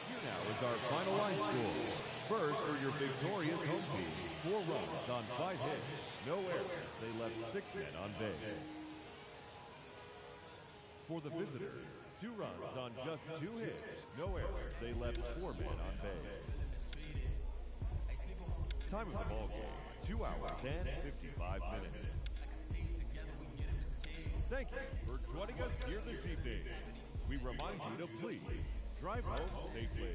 Here now is our final line score. First, for your victorious home team, 4 runs on 5 hits, no errors. They left 6 men on base. For the visitors, 2 runs on just 2 hits, no errors. They left 4 men on base. Time of the ball game, 2 hours and 55 minutes. Thank you for joining us here this evening. We remind you to please drive home safely.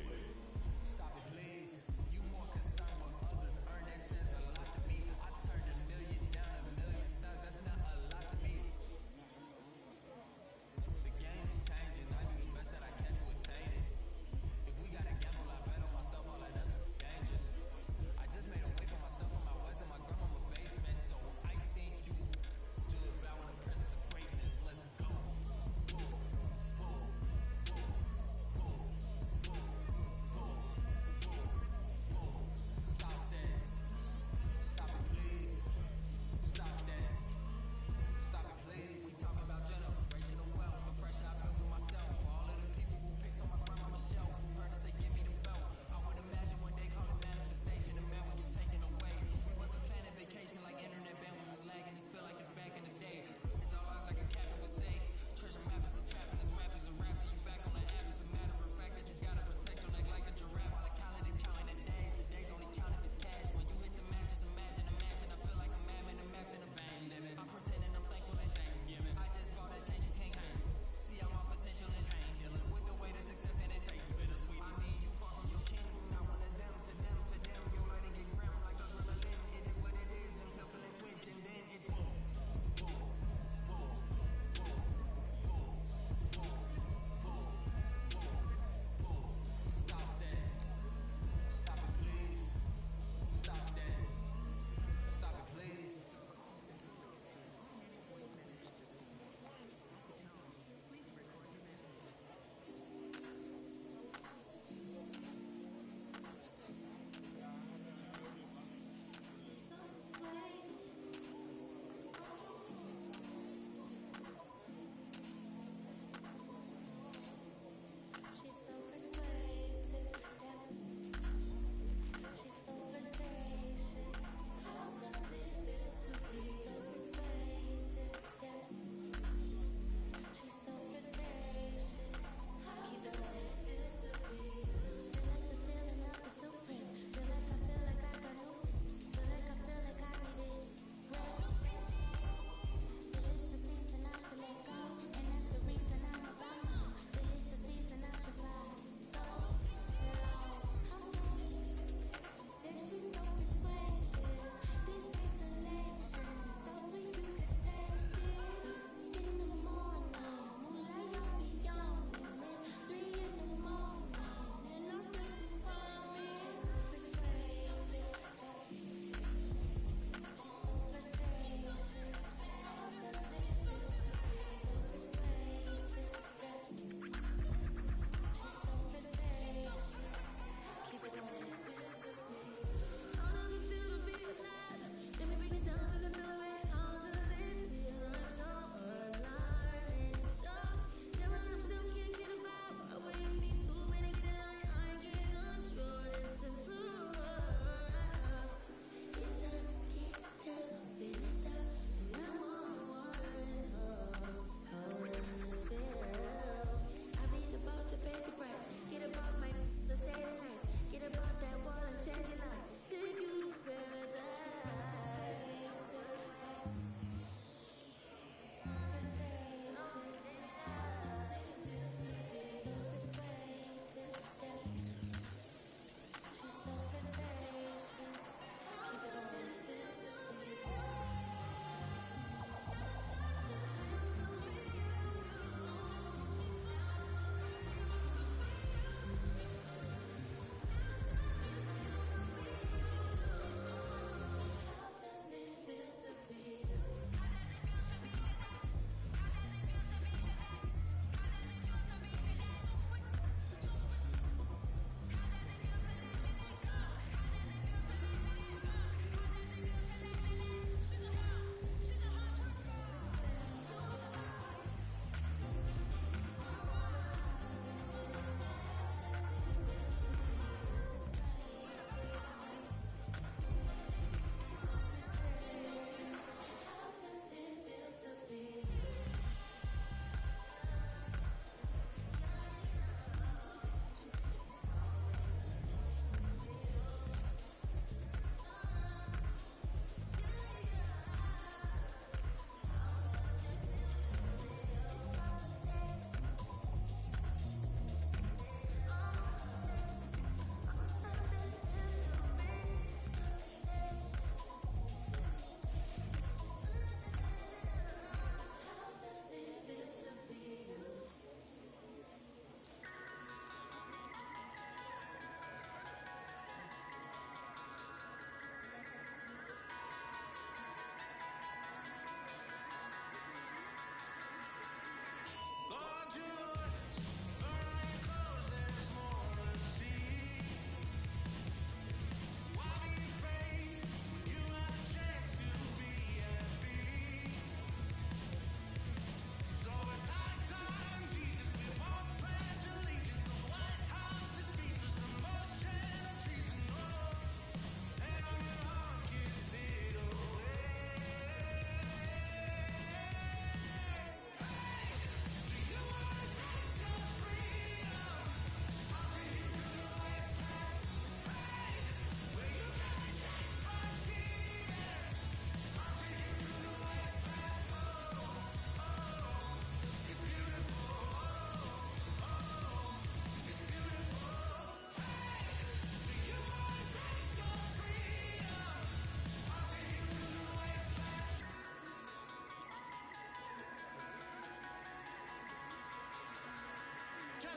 You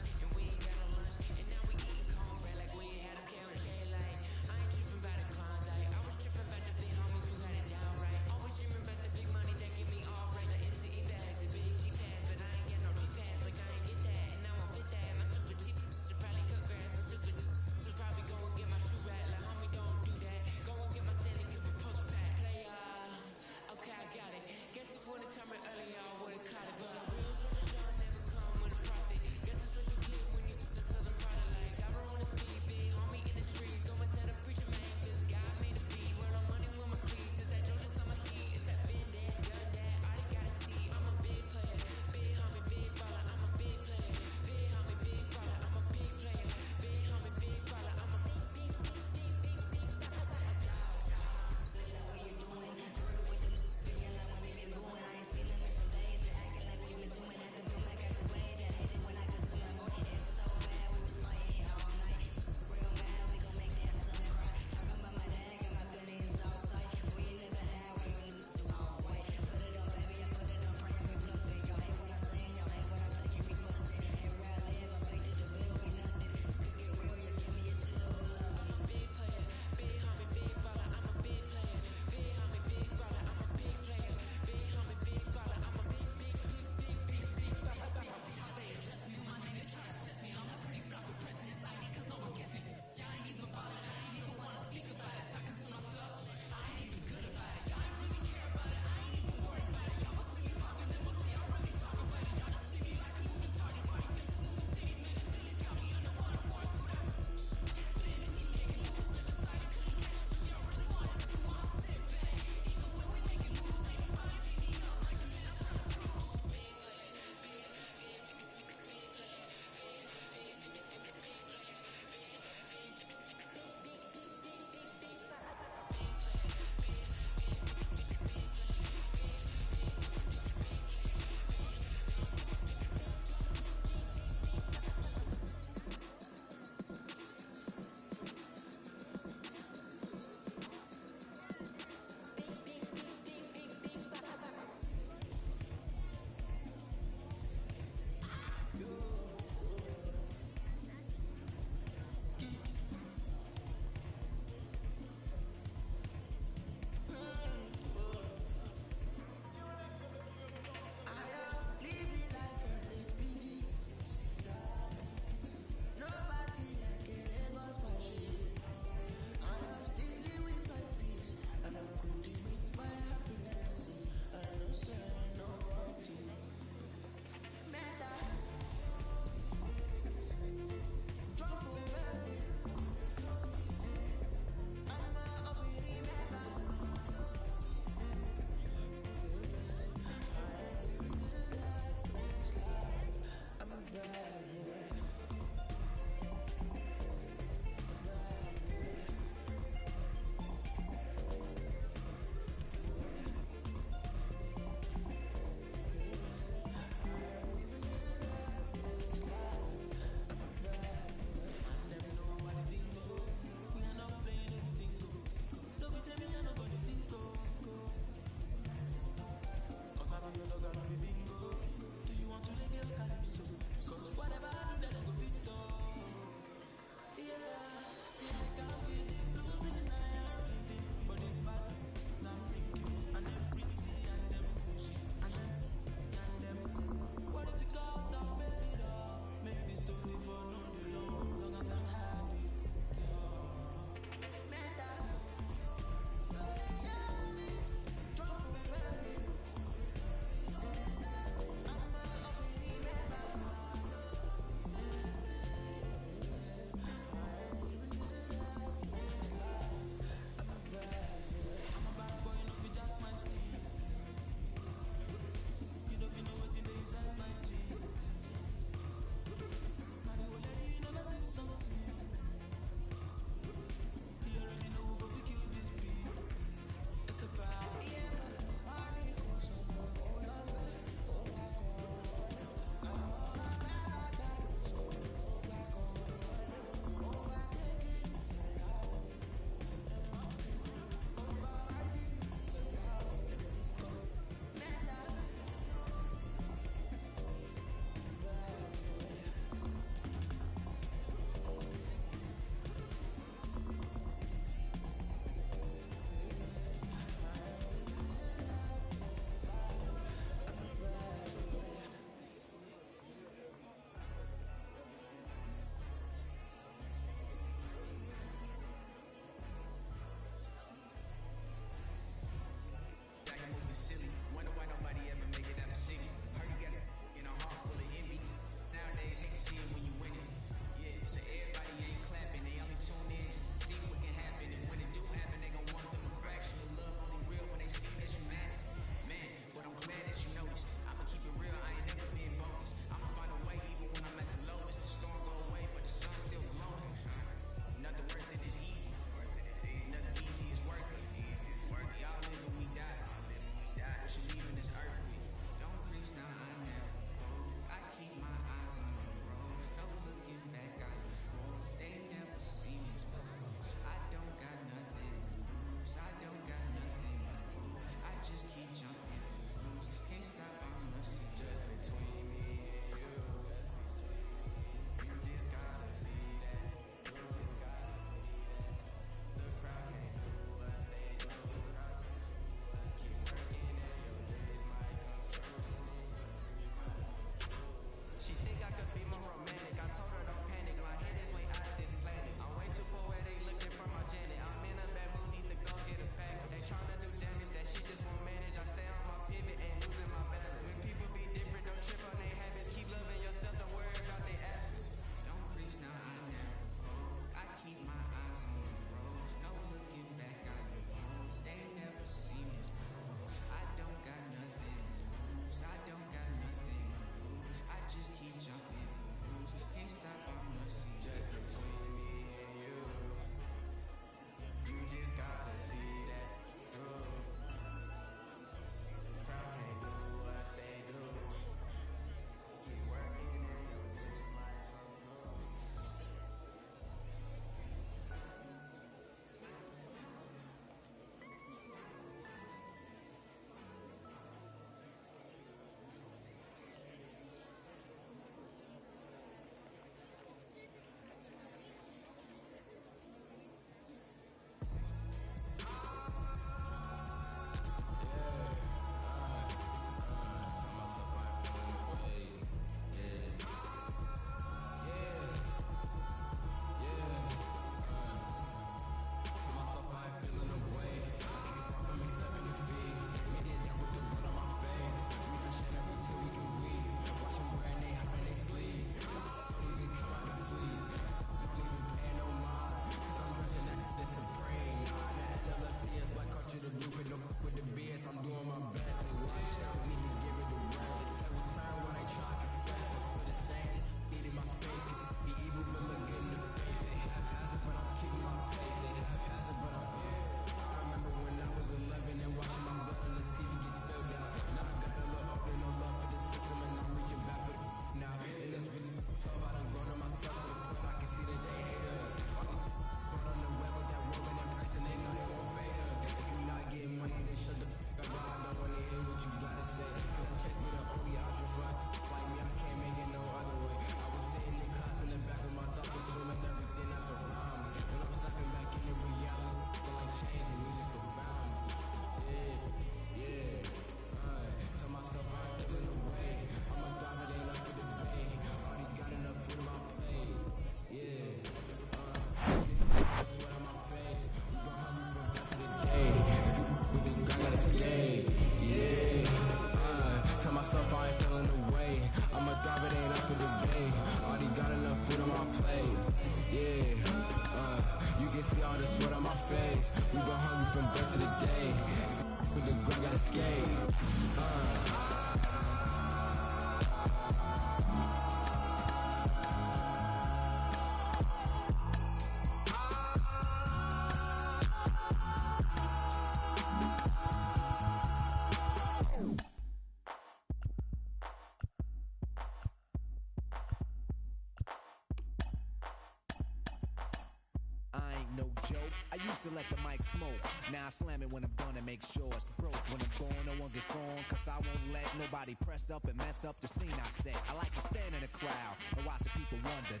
smoke. Now I slam it when I'm done and make sure it's broke. When I'm gone, no one gets on, cause I won't let nobody press up and mess up the scene I set. I like to stand in the crowd and watch the people wonder.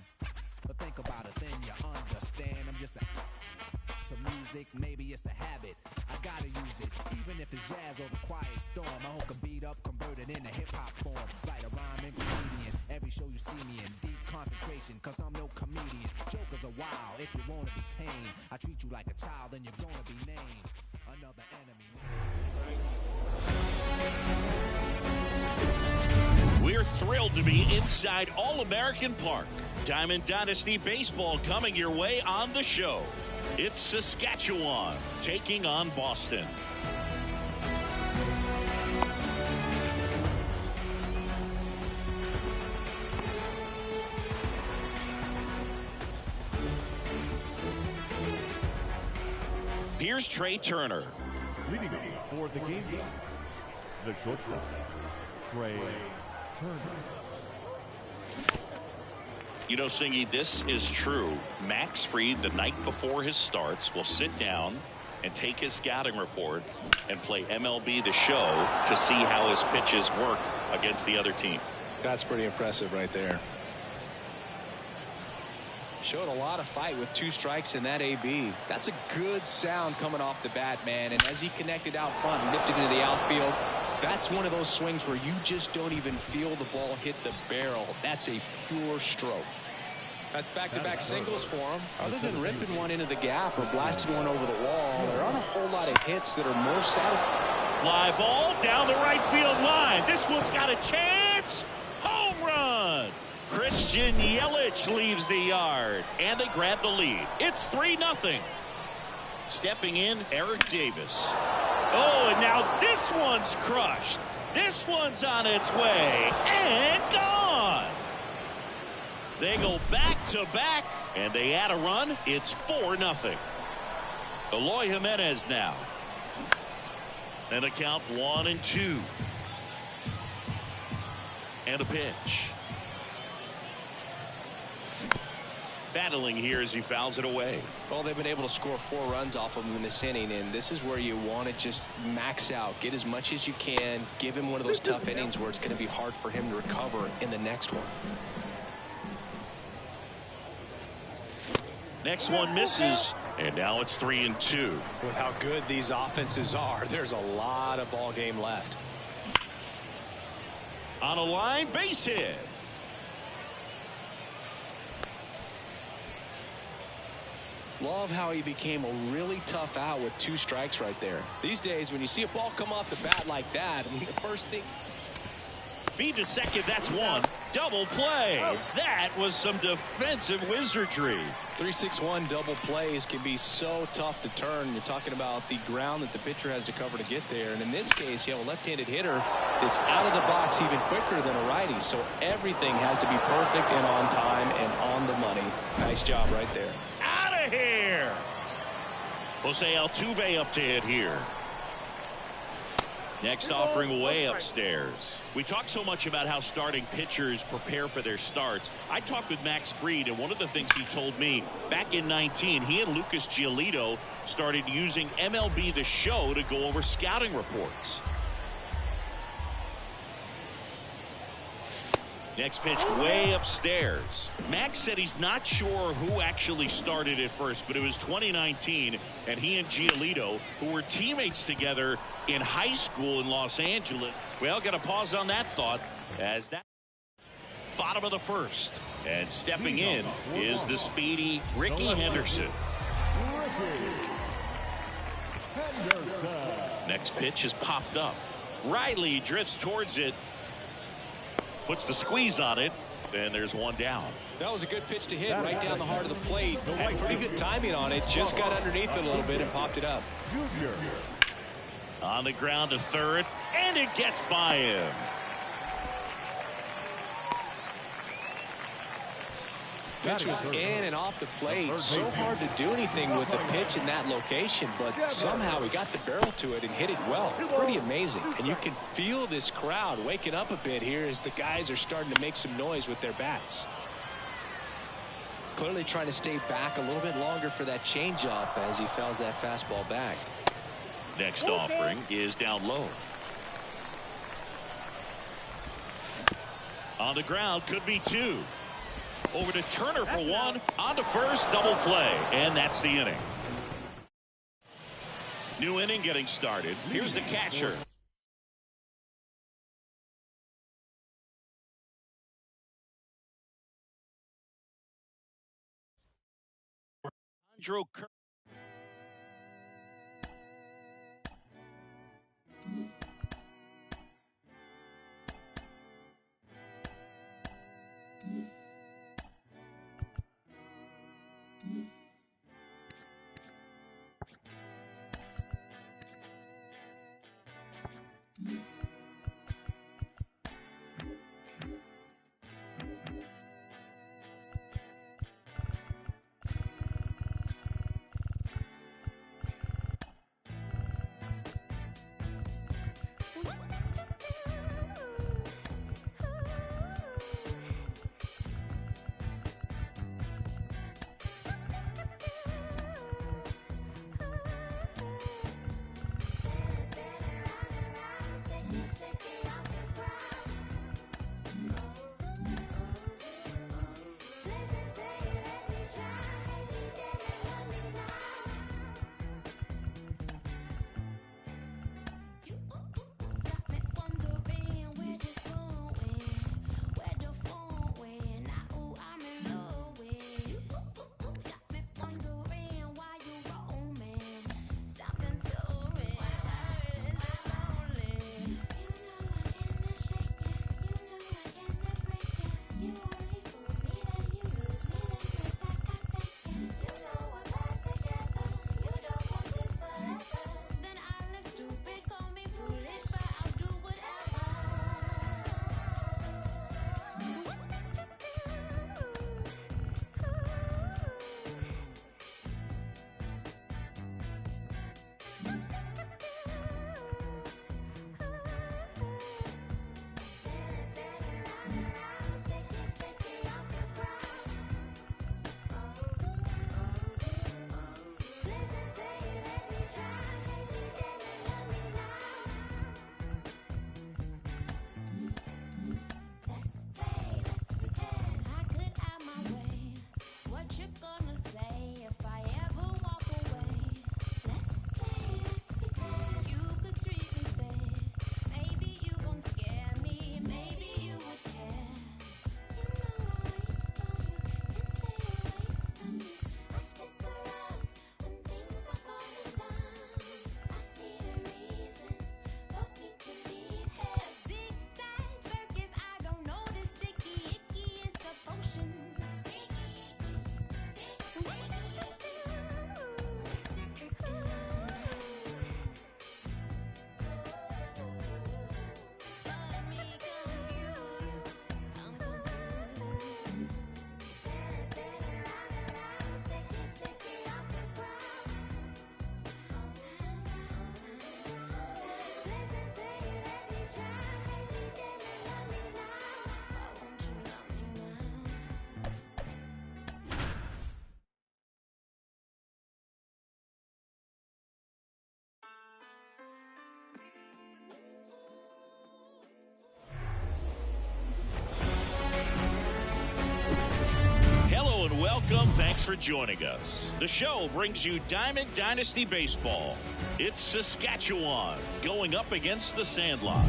But think about it, then you understand. I'm just to music, maybe it's a habit. I gotta use it, even if it's jazz or the quiet storm. I hope can beat up, converted into hip-hop form. Write a rhyme and comedian. Every show you see me in deep concentration, cause I'm no comedian. Jokers are wild, if you wanna be tame. I treat you like a child, then you're gonna be named another enemy. We're thrilled to be inside All-American Park. Diamond Dynasty Baseball coming your way on the show. It's Saskatchewan taking on Boston. Here's Trey Turner. Leading for the game, the shortstop, Trey Turner. You know, Singy, this is true. Max Fried, the night before his starts, will sit down and take his scouting report and play MLB The Show to see how his pitches work against the other team. That's pretty impressive right there. Showed a lot of fight with 2 strikes in that AB. That's a good sound coming off the bat, man. And as he connected out front and nipped it into the outfield, that's one of those swings where you just don't even feel the ball hit the barrel. That's a pure stroke. That's back-to-back singles for him. Other than ripping one into the gap or blasting one over the wall, there aren't a whole lot of hits that are more satisfying. Fly ball down the right field line. This one's got a chance. Home run. Christian Yelich leaves the yard, and they grab the lead. It's 3-0. Stepping in, Eric Davis. Oh, and now this one's crushed. This one's on its way and gone. They go back-to-back, and they add a run. It's 4-0. Eloy Jimenez now. And a count 1-2. And a pitch. Battling here as he fouls it away. Well, they've been able to score 4 runs off of him in this inning, and this is where you want to just max out, get as much as you can, give him one of those tough innings where it's going to be hard for him to recover in the next one. Next one misses, and now it's 3-2. With how good these offenses are, there's a lot of ball game left. On a line, base hit. Love how he became a really tough out with 2 strikes right there. These days, when you see a ball come off the bat like that, I mean, the first thing... Feed to second, that's one. Double play. That was some defensive wizardry. 3-6-1 double plays can be so tough to turn. You're talking about the ground that the pitcher has to cover to get there. And in this case, you have a left-handed hitter that's out of the box even quicker than a righty. So everything has to be perfect and on time and on the money. Nice job right there. Out of here. Jose Altuve up to hit here. Next offering way upstairs. We talk so much about how starting pitchers prepare for their starts. I talked with Max Fried, and one of the things he told me back in 19, he and Lucas Giolito started using MLB The Show to go over scouting reports. Next pitch way upstairs. Max said he's not sure who actually started at first, but it was 2019, and he and Giolito, who were teammates together in high school in Los Angeles. Well, got to pause on that thought as that bottom of the first. And stepping in is the speedy Ricky Henderson. Next pitch is popped up. Riley drifts towards it. Puts the squeeze on it, and there's one down. That was a good pitch to hit right down the heart of the plate. Had pretty good timing on it. Just got underneath it a little bit and popped it up. On the ground to third, and it gets by him. Pitch was in and off the plate. So hard to do anything with the pitch in that location, but somehow he got the barrel to it and hit it well. Pretty amazing. And you can feel this crowd waking up a bit here as the guys are starting to make some noise with their bats. Clearly trying to stay back a little bit longer for that changeup as he fouls that fastball back. Next offering is down low. On the ground, could be 2. Over to Turner for 1. On to first, double play. And that's the inning. New inning getting started. Here's the catcher. Andrew Kirk. Welcome. Thanks for joining us. The show brings you Diamond Dynasty Baseball. It's Saskatchewan going up against the Sandlot.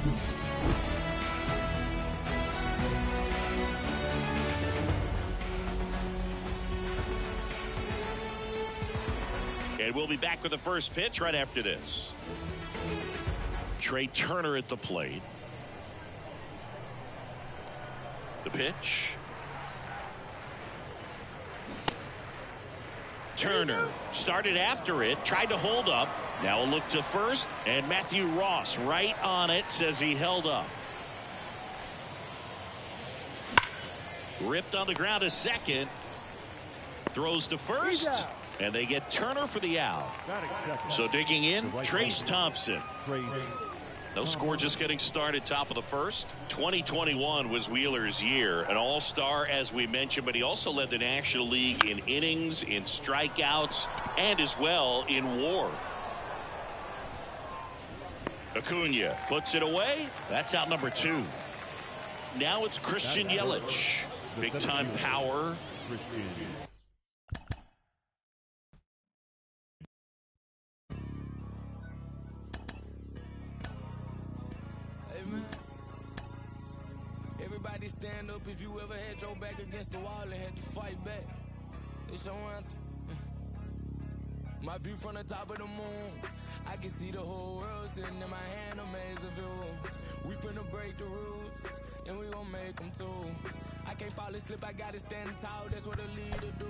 And we'll be back with the first pitch right after this. Trey Turner at the plate. The pitch. Turner started after it, tried to hold up. Now a look to first, and Matthew Ross right on it, says he held up. Ripped on the ground to second. Throws to first, and they get Turner for the out. So digging in, Trace Thompson. No score, just getting started, top of the first. 2021 was Wheeler's year, an all-star, as we mentioned, but he also led the National League in innings, in strikeouts, and as well in WAR. Acuna puts it away. That's out number 2. Now it's Christian Yelich. Big-time power. Everybody stand up if you ever had your back against the wall and had to fight back. It's your anthem. My view from the top of the moon, I can see the whole world sitting in my hand, a maze of views. We finna break the rules, and we gon' make them too. I can't fall asleep, I gotta stand tall, that's what a leader do.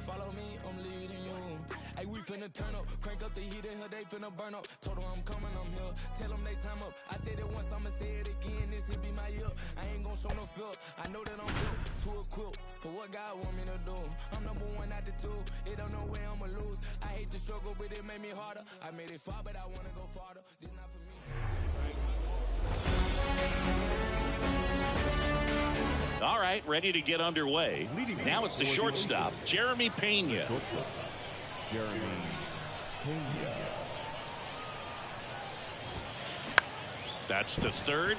Follow me, I'm leading you. Hey, we finna turn up, crank up the heat in here, they finna burn up. Told them I'm coming, I'm here, tell them they time up. I said it once, I'ma say it again, this here be my year. I ain't gon' show no fear, I know that I'm built to equip for what God want me to do. I'm number 1 out the 2, it don't know where I'ma lose. I hate the struggle, but it made me harder. I made it far, but I wanna go farther. This not for me. All right, ready to get underway. Now it's the shortstop, Jeremy Pena. Jeremy Pena. That's to third.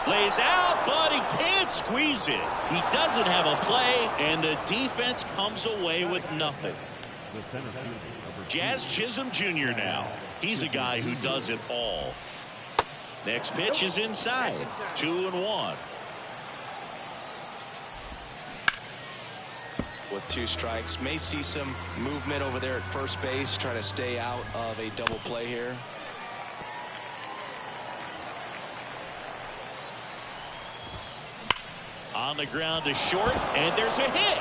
Lays out, but he can't squeeze it. He doesn't have a play, and the defense comes away with nothing. Jazz Chisholm Jr. now. He's a guy who does it all. Next pitch is inside. 2-1. With 2 strikes, may see some movement over there at first base, trying to stay out of a double play here. On the ground to short, and there's a hit.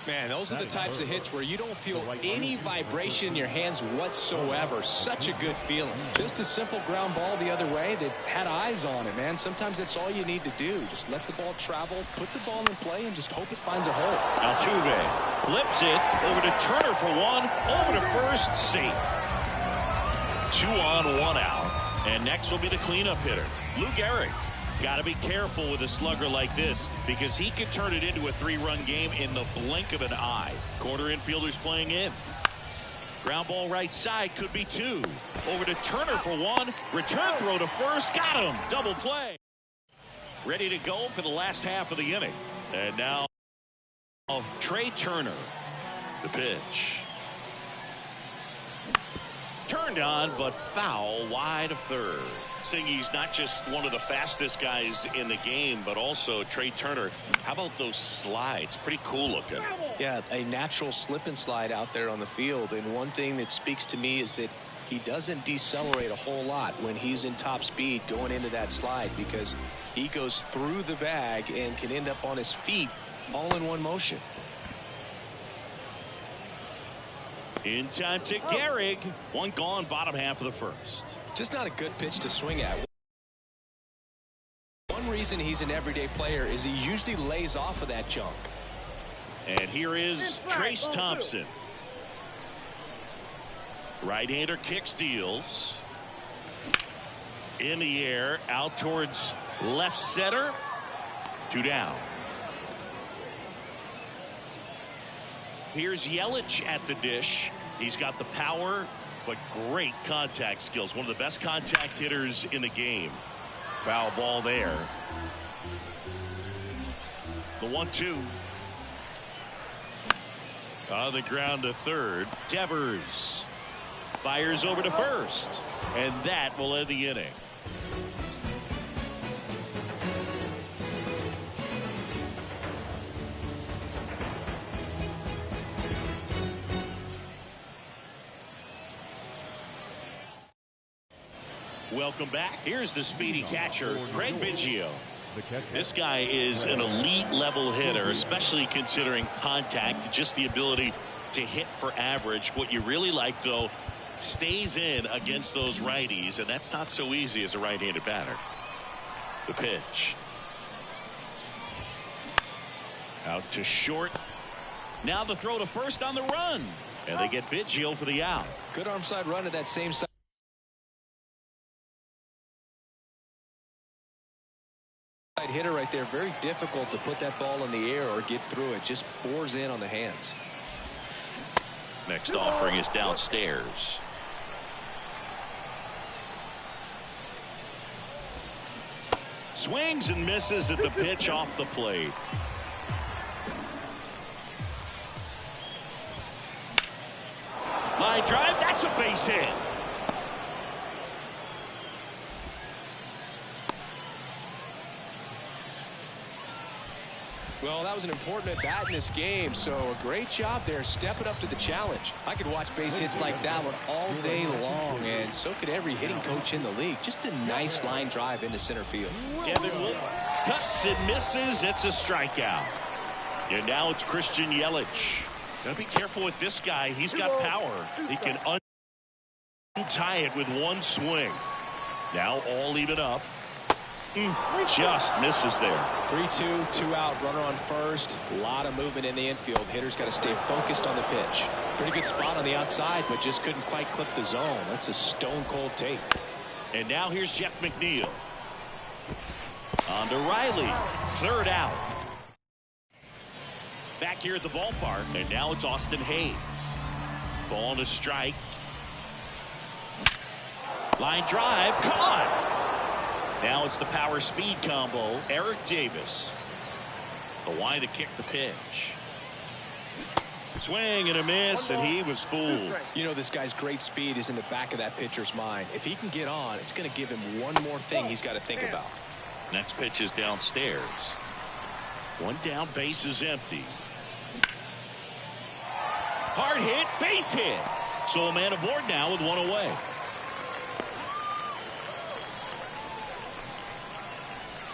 Man, those are the types of hits where you don't feel any vibration in your hands whatsoever. Such a good feeling. Just a simple ground ball the other way that had eyes on it, man. Sometimes that's all you need to do. Just let the ball travel, put the ball in play, and just hope it finds a hole. Altuve flips it over to Turner for 1, over to first, safe. 2 on, 1 out. And next will be the cleanup hitter, Lou Gehrig. Got to be careful with a slugger like this because he could turn it into a 3-run game in the blink of an eye. Corner infielders playing in. Ground ball right side, could be 2. Over to Turner for 1. Return throw to first. Got him. Double play. Ready to go for the last half of the inning. And now Trey Turner. The pitch. Turned on, but foul wide of third. Saying he's not just one of the fastest guys in the game, but also Trey Turner. How about those slides? Pretty cool looking. Yeah, a natural slip and slide out there on the field. And one thing that speaks to me is that he doesn't decelerate a whole lot when he's in top speed going into that slide, because he goes through the bag and can end up on his feet all in one motion. In time to Gehrig. 1 gone, bottom half of the first. Just not a good pitch to swing at. One reason he's an everyday player is he usually lays off of that junk. And here is Trace Thompson. Right-hander kicks, deals. In the air, out towards left center. 2 down. Here's Yelich at the dish. He's got the power, but great contact skills. One of the best contact hitters in the game. Foul ball there. The 1-2. On the ground to third. Devers fires over to first. And that will end the inning. Welcome back. Here's the speedy catcher, Craig Biggio. This guy is an elite level hitter, especially considering contact, just the ability to hit for average. What you really like, though, stays in against those righties, and that's not so easy as a right-handed batter. The pitch. Out to short. Now the throw to first on the run. And they get Biggio for the out. Good arm side run to that same side. Hitter right there. Very difficult to put that ball in the air or get through it. Just bores in on the hands. Next offering is downstairs. Swings and misses at the pitch off the plate. Line drive, that's a base hit. Well, that was an important at bat in this game, so a great job there stepping up to the challenge. I could watch base hits like that one all day long, and so could every hitting coach in the league. Just a nice line drive into center field. Devin Wood cuts and misses. It's a strikeout. And now it's Christian Yelich. Gotta be careful with this guy. He's got power. He can untie it with one swing. Now all even up. Just misses there. 3-2, 2 out, runner on first. A lot of movement in the infield. Hitter's got to stay focused on the pitch. Pretty good spot on the outside, but just couldn't quite clip the zone. That's a stone cold take. And now here's Jeff McNeil. On to Riley. Third out. Back here at the ballpark, and now it's Austin Hayes. Ball to strike. Line drive, caught. Now it's the power speed combo. Eric Davis. The wide to kick the pitch. Swing and a miss, and he was fooled. You know, this guy's great speed is in the back of that pitcher's mind. If he can get on, it's going to give him one more thing he's got to think about. Next pitch is downstairs. One down, base is empty. Hard hit, base hit. So a man aboard now with one away.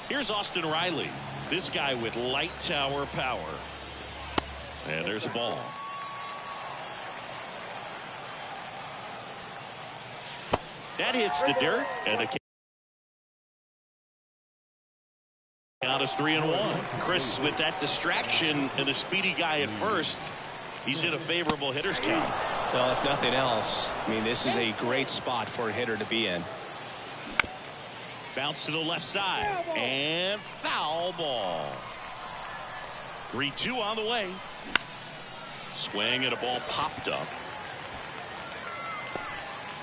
Here's Austin Riley. This guy with light tower power. And there's a ball. That hits the dirt, and the count is 3-1. Chris, with that distraction and the speedy guy at first, he's in a favorable hitter's count. Well, if nothing else, I mean, this is a great spot for a hitter to be in. Bounce to the left side, and foul ball. 3-2 on the way. Swing and a ball popped up.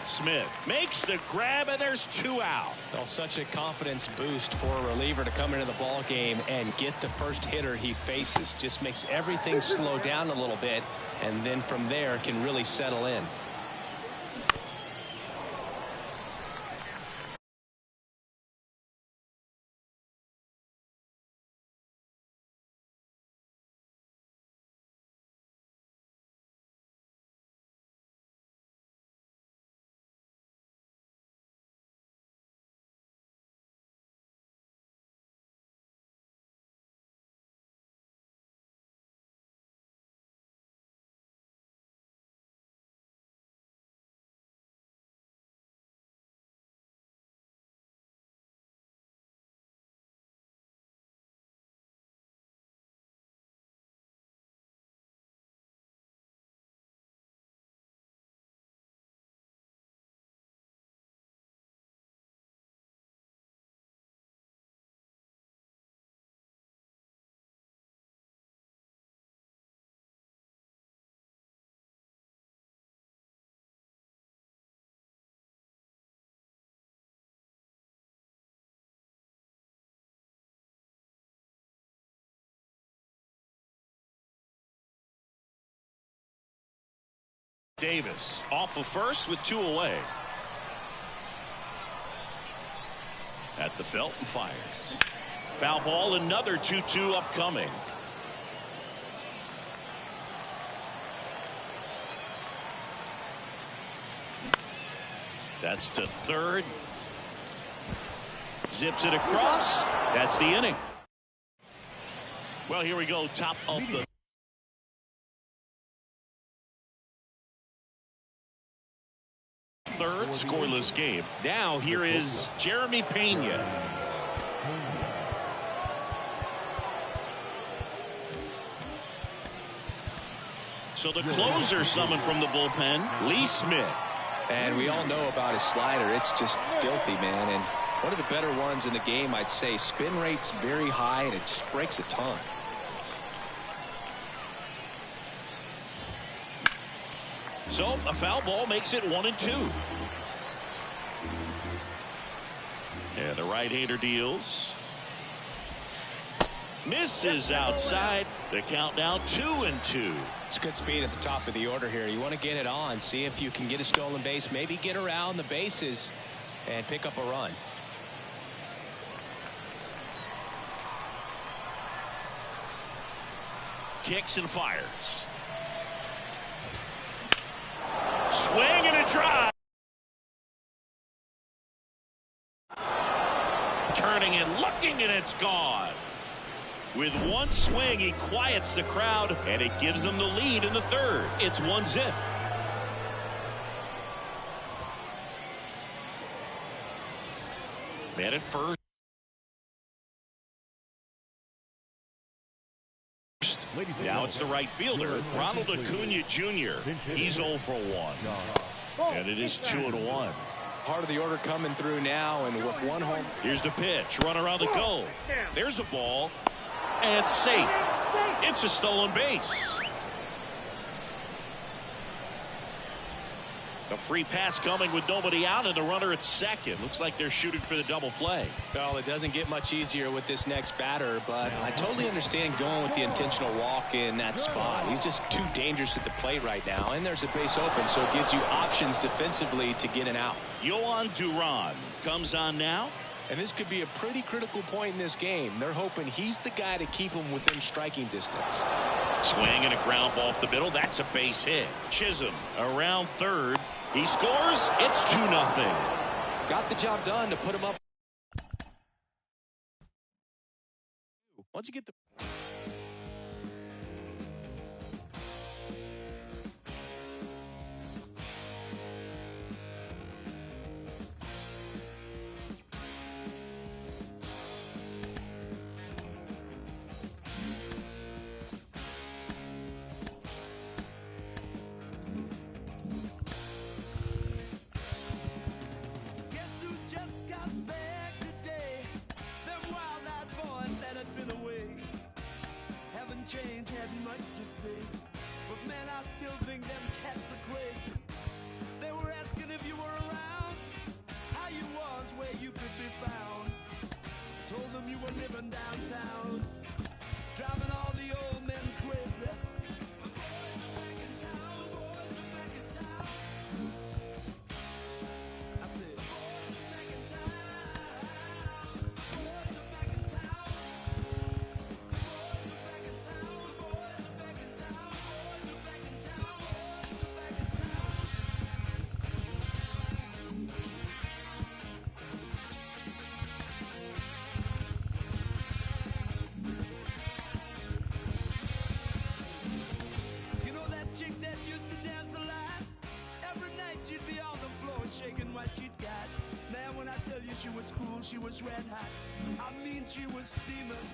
Smith makes the grab, and there's 2 out. Well, such a confidence boost for a reliever to come into the ball game and get the first hitter he faces. Just makes everything slow down a little bit, and then from there can really settle in. Davis off of first with 2 away. At the belt and fires. Foul ball, another 2-2 upcoming. That's to third. Zips it across. That's the inning. Well, here we go. Top of the third, scoreless game. Now here is Jeremy Pena. So the closer summoned from the bullpen, Lee Smith. And we all know about his slider. It's just filthy, man. And one of the better ones in the game, I'd say. Spin rate's very high, and it just breaks a ton. So a foul ball makes it 1-2. Yeah, the right-hander deals. Misses outside. The count now 2-2. It's good speed at the top of the order here. You want to get it on, see if you can get a stolen base, maybe get around the bases and pick up a run. Kicks and fires. Swing and a drive. Turning and looking, and it's gone. With one swing, he quiets the crowd, and it gives them the lead in the third. It's 1-0. Man at first. Now it's the right fielder, Ronald Acuna Jr. He's 0 for 1. And it is 2-1. Part of the order coming through now, and with one home. Here's the pitch. Runner on the go. There's a ball. And safe. It's a stolen base. A free pass coming with nobody out, and the runner at second. Looks like they're shooting for the double play. Well, it doesn't get much easier with this next batter, but I totally understand going with the intentional walk in that spot. He's just too dangerous at the plate right now, and there's a base open, so it gives you options defensively to get an out. Yohan Duran comes on now. And this could be a pretty critical point in this game. They're hoping he's the guy to keep them within striking distance. Swing and a ground ball up the middle. That's a base hit. Chisholm around third. He scores. It's 2-0. Got the job done to put him up. Once you get the... Change had much to say, but man, I still think them cats are crazy. They were asking if you were around, how you was, where you could be found. I told them you were living downtown, driving all the old men crazy. The boys are back in town, the boys are back in town. I said, the boys are back in town, the boys are back in town. Chick that used to dance a lot. Every night she'd be on the floor shaking what she'd got. Man, when I tell you she was cool, she was red hot. I mean, she was steaming.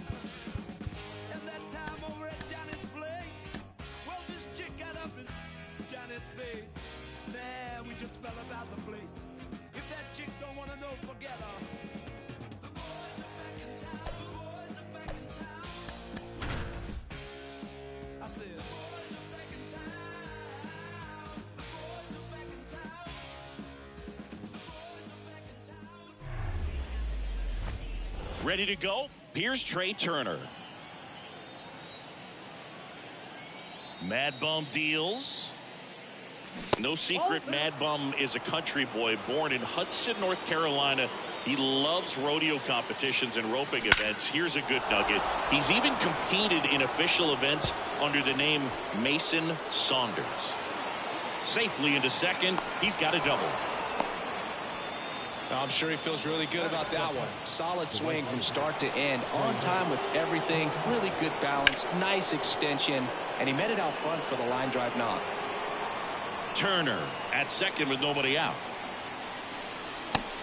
And that time over at Johnny's place, well, this chick got up in Johnny's face. Man, we just fell about the place. If that chick don't want to know, forget her. The boys are back in town. The boys are back in town. I said, the boys are back in town. The boys are back in town. The boys are back in town. Ready to go? Here's Trey Turner. Mad Bum deals. No secret, Mad Bum is a country boy born in Hudson, North Carolina. He loves rodeo competitions and roping events. Here's a good nugget. He's even competed in official events under the name Mason Saunders. Safely into second. He's got a double. I'm sure he feels really good about that one. Solid swing from start to end. On time with everything. Really good balance. Nice extension. And he met it out front for the line drive knock. Turner at second with nobody out.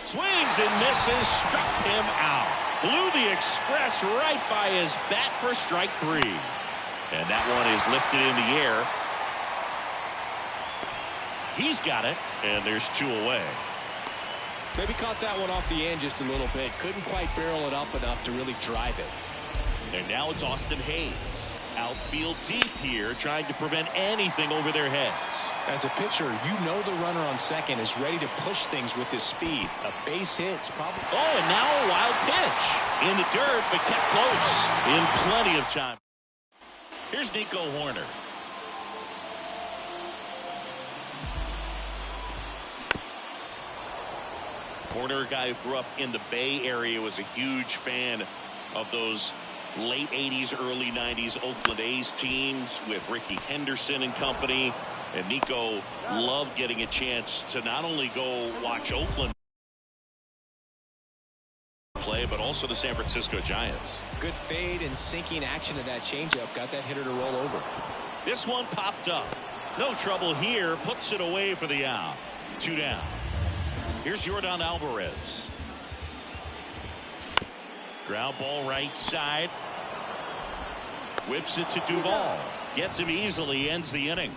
Swings and misses. Struck him out. Blew the express right by his bat for strike three. And that one is lifted in the air. He's got it, and there's 2 away. Maybe caught that one off the end just a little bit. Couldn't quite barrel it up enough to really drive it. And now it's Austin Hayes. Outfield deep here, trying to prevent anything over their heads. As a pitcher, you know the runner on second is ready to push things with his speed. A base hit's probably... Oh, and now a wild pitch. In the dirt, but kept close. In plenty of time. Here's Nico Hoerner. Hoerner, a guy who grew up in the Bay Area, was a huge fan of those late 80s, early 90s Oakland A's teams with Rickey Henderson and company. And Nico loved getting a chance to not only go watch Oakland play, but also the San Francisco Giants. Good fade and sinking action of that changeup got that hitter to roll over. This one popped up. No trouble here. Puts it away for the out. 2 down. Here's Yordan Alvarez. Ground ball right side. Whips it to Duvall. Gets him easily. Ends the inning.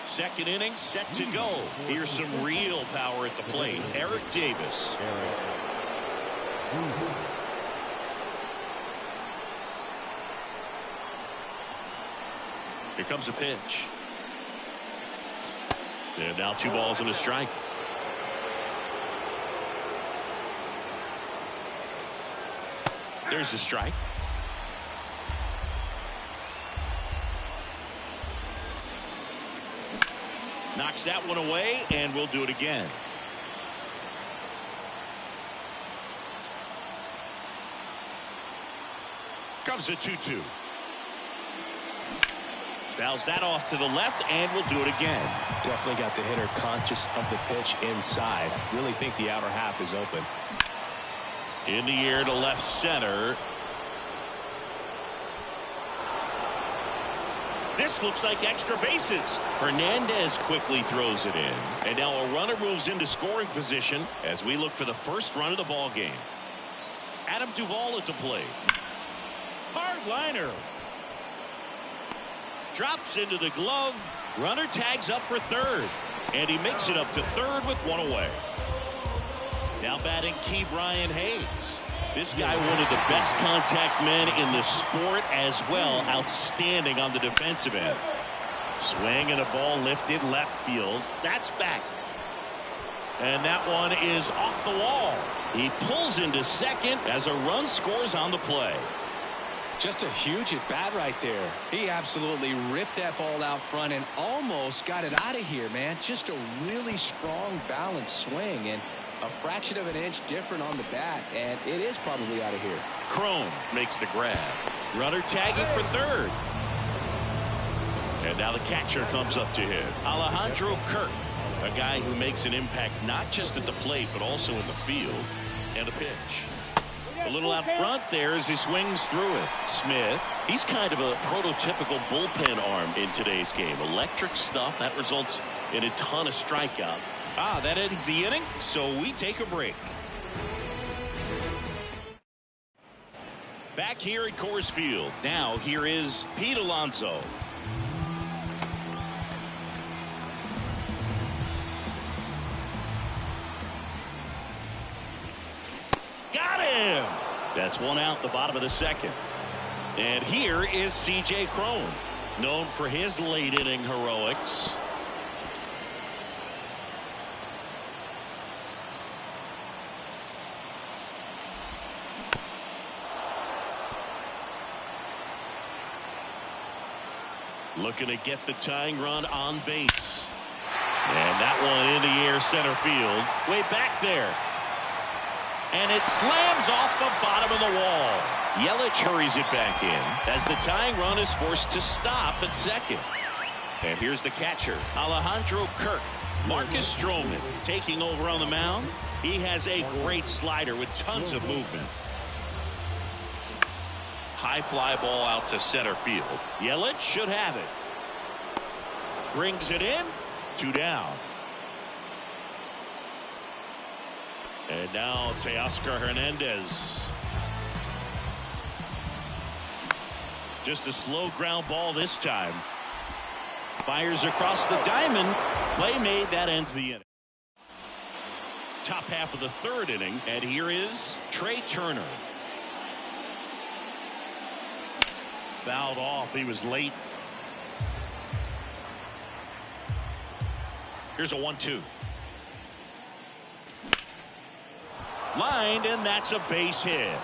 Second inning set to go. Here's some real power at the plate. Eric Davis. Here comes a pitch. And now 2 balls and a strike. There's the strike. Knocks that one away, and we'll do it again. Comes a 2-2. Fouls that off to the left, and we'll do it again. Definitely got the hitter conscious of the pitch inside. Really think the outer half is open. In the air to left center. This looks like extra bases. Hernandez quickly throws it in. And now a runner moves into scoring position as we look for the first run of the ball game. Adam Duvall at the plate. Hard liner. Drops into the glove. Runner tags up for third. And he makes it up to third with 1 away. Now batting Ke'Bryan Hayes. This guy, one of the best contact men in the sport as well. Outstanding on the defensive end. Swing and a ball lifted left field. That's back. And that one is off the wall. He pulls into second as a run scores on the play. Just a huge at bat right there. He absolutely ripped that ball out front and almost got it out of here, man. Just a really strong, balanced swing, and a fraction of an inch different on the bat, and it is probably out of here. Cron makes the grab. Runner tagging for third. And now the catcher comes up to hit. Alejandro Kirk, a guy who makes an impact not just at the plate, but also in the field. And a pitch. A little out front there as he swings through it. Smith, he's kind of a prototypical bullpen arm in today's game. Electric stuff that results in a ton of strikeouts. That ends the inning, so we take a break. Back here at Coors Field. Now here is Pete Alonso. Got him! That's 1 out, the bottom of the second. And here is C.J. Cron, known for his late inning heroics. Looking to get the tying run on base. And that one in the air center field. Way back there. And it slams off the bottom of the wall. Yelich hurries it back in as the tying run is forced to stop at second. And here's the catcher, Alejandro Kirk. Marcus Stroman taking over on the mound. He has a great slider with tons of movement. High fly ball out to center field. Yelich should have it. Brings it in. 2 down. And now Teoscar Hernandez. Just a slow ground ball this time. Fires across the diamond. Play made. That ends the inning. Top half of the third inning, and here is Trey Turner. Fouled off. He was late. Here's a 1-2. Lined, and that's a base hit.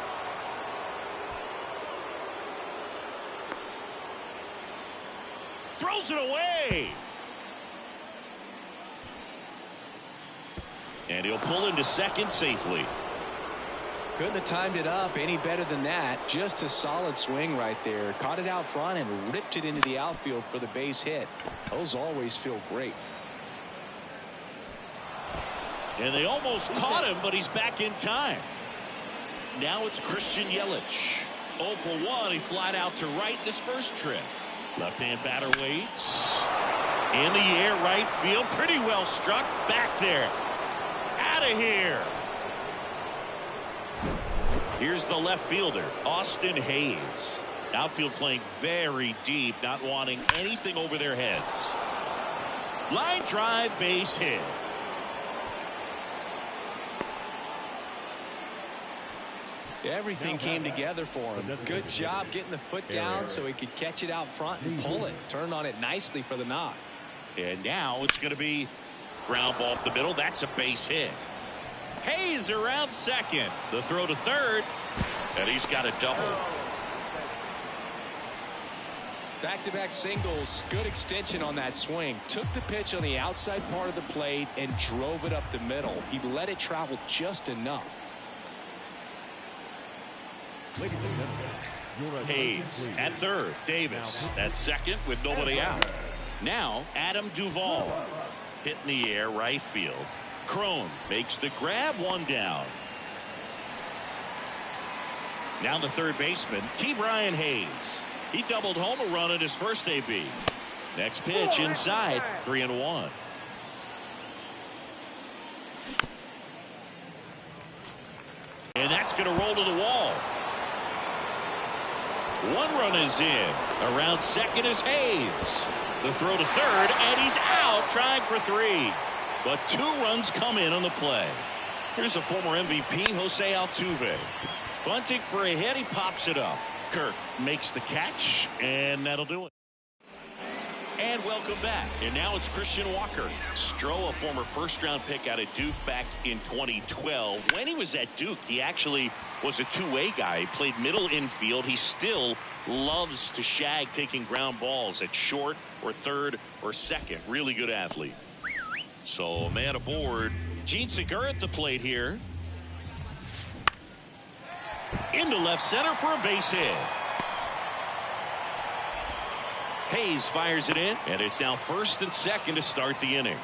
Throws it away. And he'll pull into second safely. Couldn't have timed it up any better than that. Just a solid swing right there. Caught it out front and ripped it into the outfield for the base hit. Those always feel great. And they almost caught him, but he's back in time. Now it's Christian Yelich. 0 for 1. He flied out to right in his first trip. Left-hand batter waits. In the air, right field. Pretty well struck. Back there. Out of here. Here's the left fielder, Austin Hayes. Outfield playing very deep, not wanting anything over their heads. Line drive, base hit. Everything came together for him. Good job getting the foot down so he could catch it out front and pull it. Turned on it nicely for the knock. And now it's going to be ground ball up the middle. That's a base hit. Hayes around second. The throw to third. And he's got a double. Back-to-back singles. Good extension on that swing. Took the pitch on the outside part of the plate and drove it up the middle. He let it travel just enough. Ladies and gentlemen, Hayes at third. Davis at second with nobody out. Now Adam Duvall hitting the air right field. Crone makes the grab, one down. Now the third baseman, Ke'Bryan Hayes. He doubled home a run at his first AB. Next pitch inside, 3-1. And that's going to roll to the wall. One run is in. Around second is Hayes. The throw to third, and he's out trying for 3. But 2 runs come in on the play. Here's the former MVP, Jose Altuve. Bunting for a hit, he pops it up. Kirk makes the catch, and that'll do it. And welcome back. And now it's Christian Walker. Stroh, a former first-round pick out of Duke back in 2012. When he was at Duke, he actually was a two-way guy. He played middle infield. He still loves to shag taking ground balls at short or third or second. Really good athlete. So, man aboard. Gene Segura at the plate here. Into left center for a base hit. Hayes fires it in, and it's now first and second to start the inning.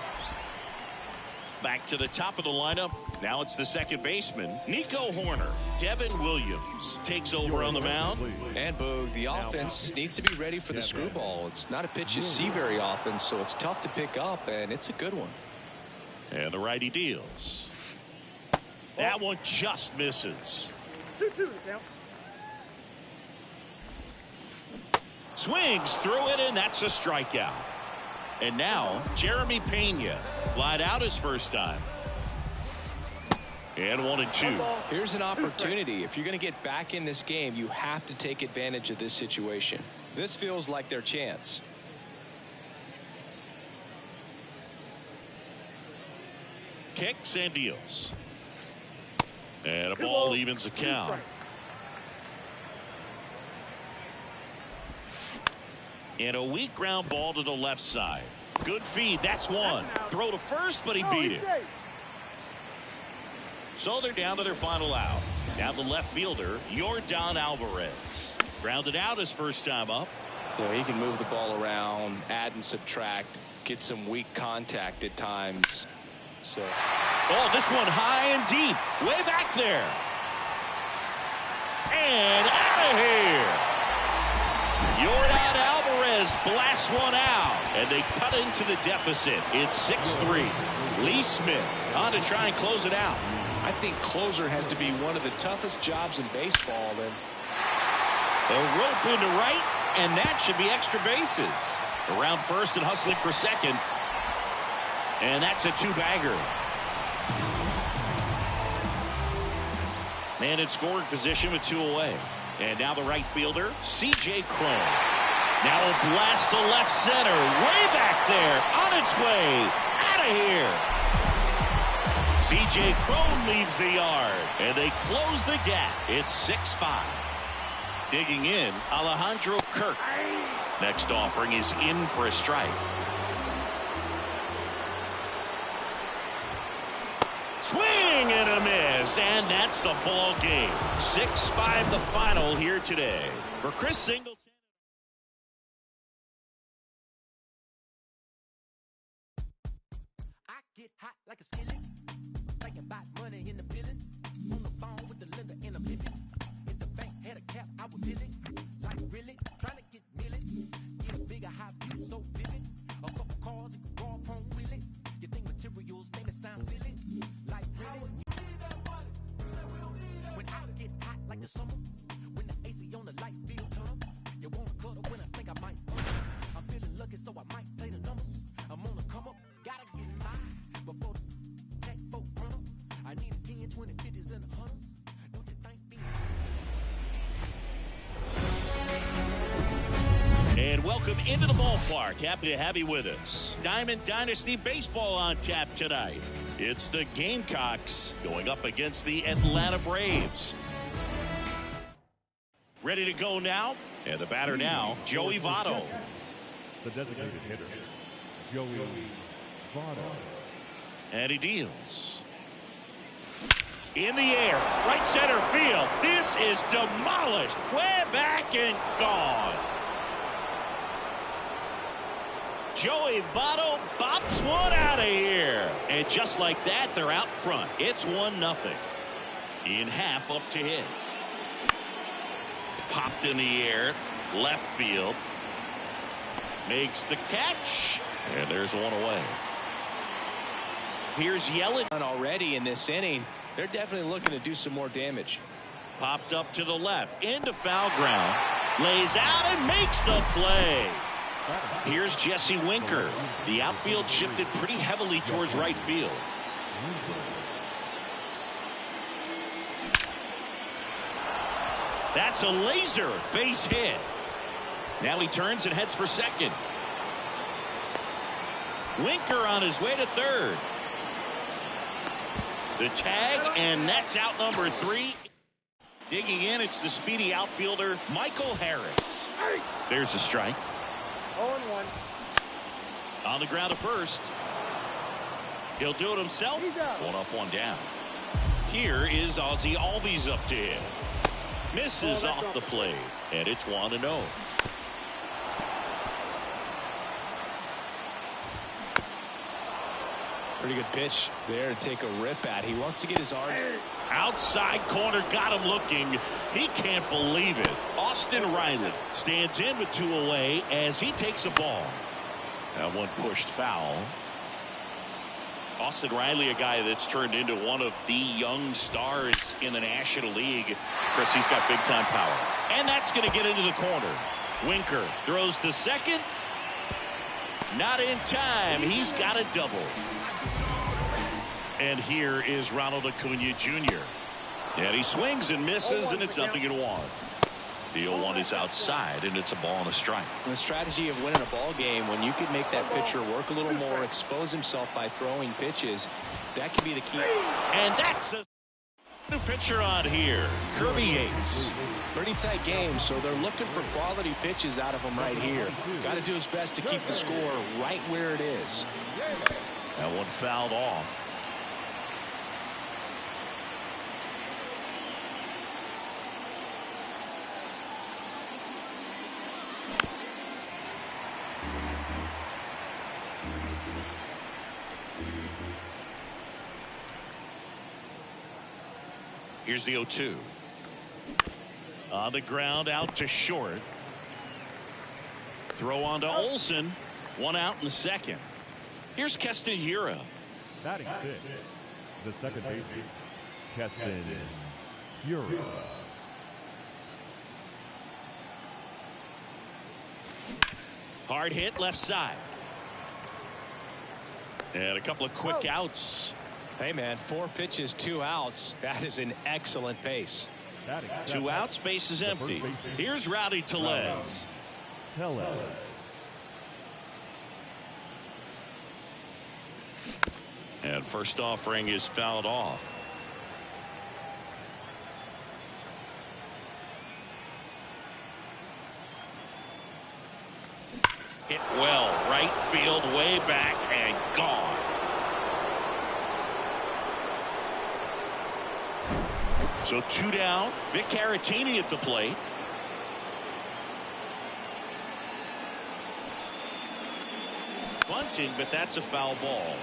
Back to the top of the lineup. Now it's the second baseman, Nico Horner. Devin Williams takes over on the mound. And Boog, the offense needs to be ready for the screwball. It's not a pitch you see very often, so it's tough to pick up, and it's a good one. And the righty deals. That one just misses. 2-2 count. Swings through it, and that's a strikeout. And now Jeremy Pena flied out his first time. And 1-2. Here's an opportunity. If you're going to get back in this game, you have to take advantage of this situation. This feels like their chance. Kicks and deals. And a ball evens the count. And a weak ground ball to the left side. Good feed. That's one. Throw to first, but he beat it. So they're down to their final out. Now the left fielder, Yordan Alvarez. Grounded out his first time up. Yeah, he can move the ball around, add and subtract, get some weak contact at times. So. Oh, this one high and deep. Way back there. And out of here. Yordan Alvarez blasts one out. And they cut into the deficit. It's 6-3. Lee Smith on to try and close it out. I think closer has to be one of the toughest jobs in baseball. And the rope into right. and that should be extra bases. Around first and hustling for second. And that's a two-bagger. Man in scoring position with 2 away. And now the right fielder, C.J. Cron. Now a blast to left center. Way back there. On its way. Out of here. C.J. Cron leaves the yard. And they close the gap. It's 6-5. Digging in, Alejandro Kirk. Next offering is in for a strike. Swing and a miss, and that's the ball game. 6-5 the final here today. For Chris Singleton. I get hot like a skillet. Thinking about money in the building. On the phone with the lender and I'm living. If the bank had a cap, I would bill it. Like really, trying to get millions. Get a bigger high view, so vivid. A couple cars, it could raw chrome wheeling. You think materials make me sound silly? Like really? When I get hot like the summer. When the AC on the light feel tunnel. You wanna cuddle when I think I might bust. I'm feeling lucky, so I might play the numbers. I'm on the come up, gotta get mine. Before the tech folk run up. I need a 10, 20, 50s, and 100s. Don't you think being And welcome into the ballpark. Happy to have you with us. Diamond Dynasty Baseball on tap tonight. It's the Gamecocks going up against the Atlanta Braves. Ready to go now. And the batter now, Joey Votto. The designated hitter, Joey Votto. And he deals. In the air, right center field. This is demolished. Way back and gone. Joey Votto bops one out of here. And just like that, they're out front. It's 1-0. Ian Happ up to hit. Popped in the air. Left field. Makes the catch. And there's one away. Here's Yelich. Already in this inning, they're definitely looking to do some more damage. Popped up to the left. Into foul ground. Lays out and makes the play. Here's Jesse Winker. The outfield shifted pretty heavily towards right field. That's a laser base hit. Now he turns and heads for second. Winker on his way to third. The tag, and that's out number 3. Digging in, it's the speedy outfielder, Michael Harris. There's a strike. 0-1. On the ground to first. He'll do it himself. One up, one down. Here is Ozzie Albies up to him. Misses off the plate, and it's 1-0. Pretty good pitch there to take a rip at. He wants to get his arm. Outside corner, got him looking. He can't believe it. Austin Riley stands in with 2 away as he takes a ball. That one pushed foul. Austin Riley, a guy that's turned into one of the young stars in the National League. Chris, he's got big-time power. And that's going to get into the corner. Winker throws to second. Not in time. He's got a double. And here is Ronald Acuna Jr. And he swings and misses, and it's 0-1. The 0-1 is outside, and it's a ball and a strike. The strategy of winning a ball game, when you can make that pitcher work a little more, expose himself by throwing pitches, that can be the key. And that's a new pitcher on here, Kirby Yates. Pretty tight game, so they're looking for quality pitches out of him right here. Got to do his best to keep the score right where it is. That one fouled off. Here's the 0-2. On the ground, out to short. Throw on to Olsen. One out in the second. Here's Keston Hiura. Batting 6, the second baseman, Keston Hiura. Hard hit left side. And a couple of quick outs. Hey, man, 4 pitches, 2 outs. That is an excellent pace. 2 outs, base is empty. Here's Rowdy Tellez. And first offering is fouled off. Hit well, right field, way back, and gone. So 2 down. Vic Caratini at the plate. Bunting, but that's a foul ball.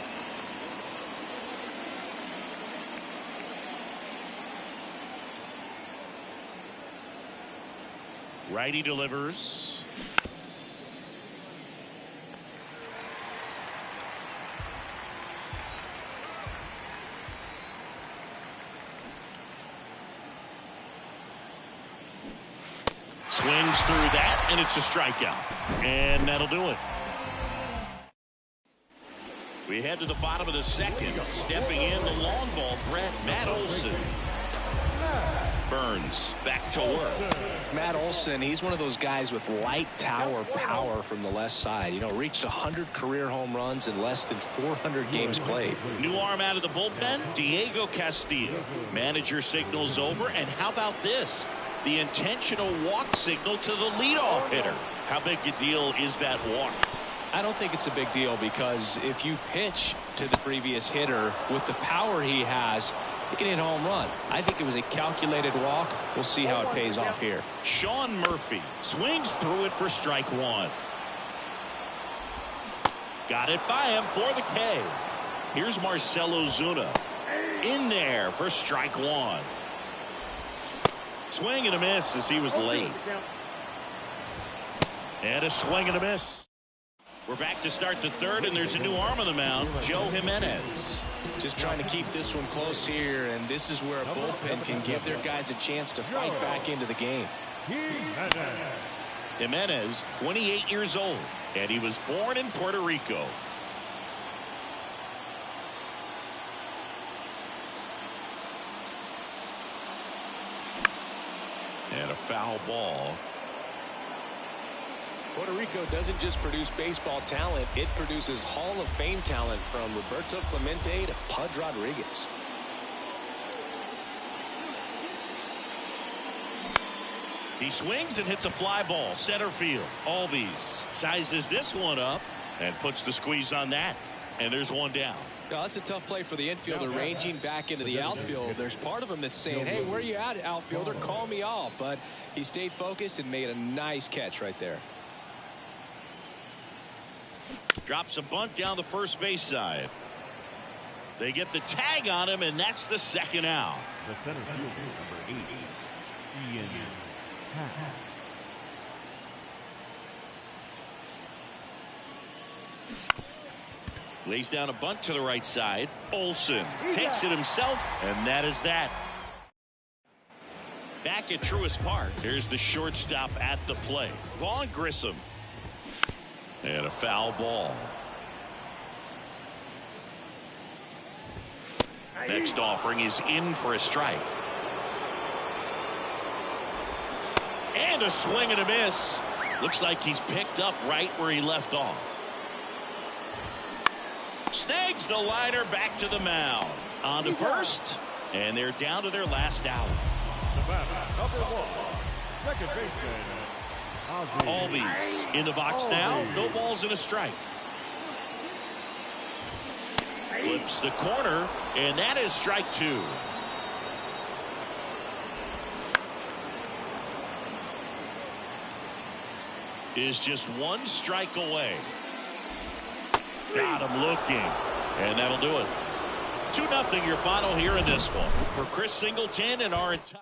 Righty delivers. Swings through that, and it's a strikeout. And that'll do it. We head to the bottom of the second. Stepping in the long ball threat, Matt Olson. Burns back to work. Matt Olson, he's one of those guys with light tower power from the left side. You know, reached 100 career home runs in less than 400 games played. New arm out of the bullpen, Diego Castillo. Manager signals over, and how about this? The intentional walk signal to the leadoff hitter. How big a deal is that walk? I don't think it's a big deal, because if you pitch to the previous hitter with the power he has, he can hit a home run. I think it was a calculated walk. We'll see how it pays off here. Sean Murphy swings through it for strike 1. Got it by him for the K. Here's Marcell Ozuna. In there for strike 1. Swing and a miss as he was late. And a swing and a miss. We're back to start the third, and there's a new arm on the mound, Joe Jimenez. Just trying to keep this one close here, and this is where a bullpen can give their guys a chance to fight back into the game. Jimenez, 28 years old, and he was born in Puerto Rico. And a foul ball. Puerto Rico doesn't just produce baseball talent, it produces Hall of Fame talent, from Roberto Clemente to Pudge Rodriguez. He swings and hits a fly ball center field. Albies sizes this one up and puts the squeeze on that, and there's one down. Well, that's a tough play for the infielder, ranging back into the outfield. There's part of him that's saying, hey, where are you at, outfielder? Call me off. But he stayed focused and made a nice catch right there. Drops a bunt down the first base side. They get the tag on him, and that's the second out. The center fielder, number 8, Ian Happ. Lays down a bunt to the right side. Olson takes it himself, and that is that. Back at Truist Park, here's the shortstop at the plate, Vaughn Grissom. And a foul ball. Next offering is in for a strike. And a swing and a miss. Looks like he's picked up right where he left off. Snags the liner back to the mound. On to first, and they're down to their last out. Number 1, second baseman, Albies in the box now. No balls and a strike. Flips the corner, and that is strike 2. Is just one strike away. Got him looking, and that'll do it. 2-0 your final here in this one. For Chris Singleton and our entire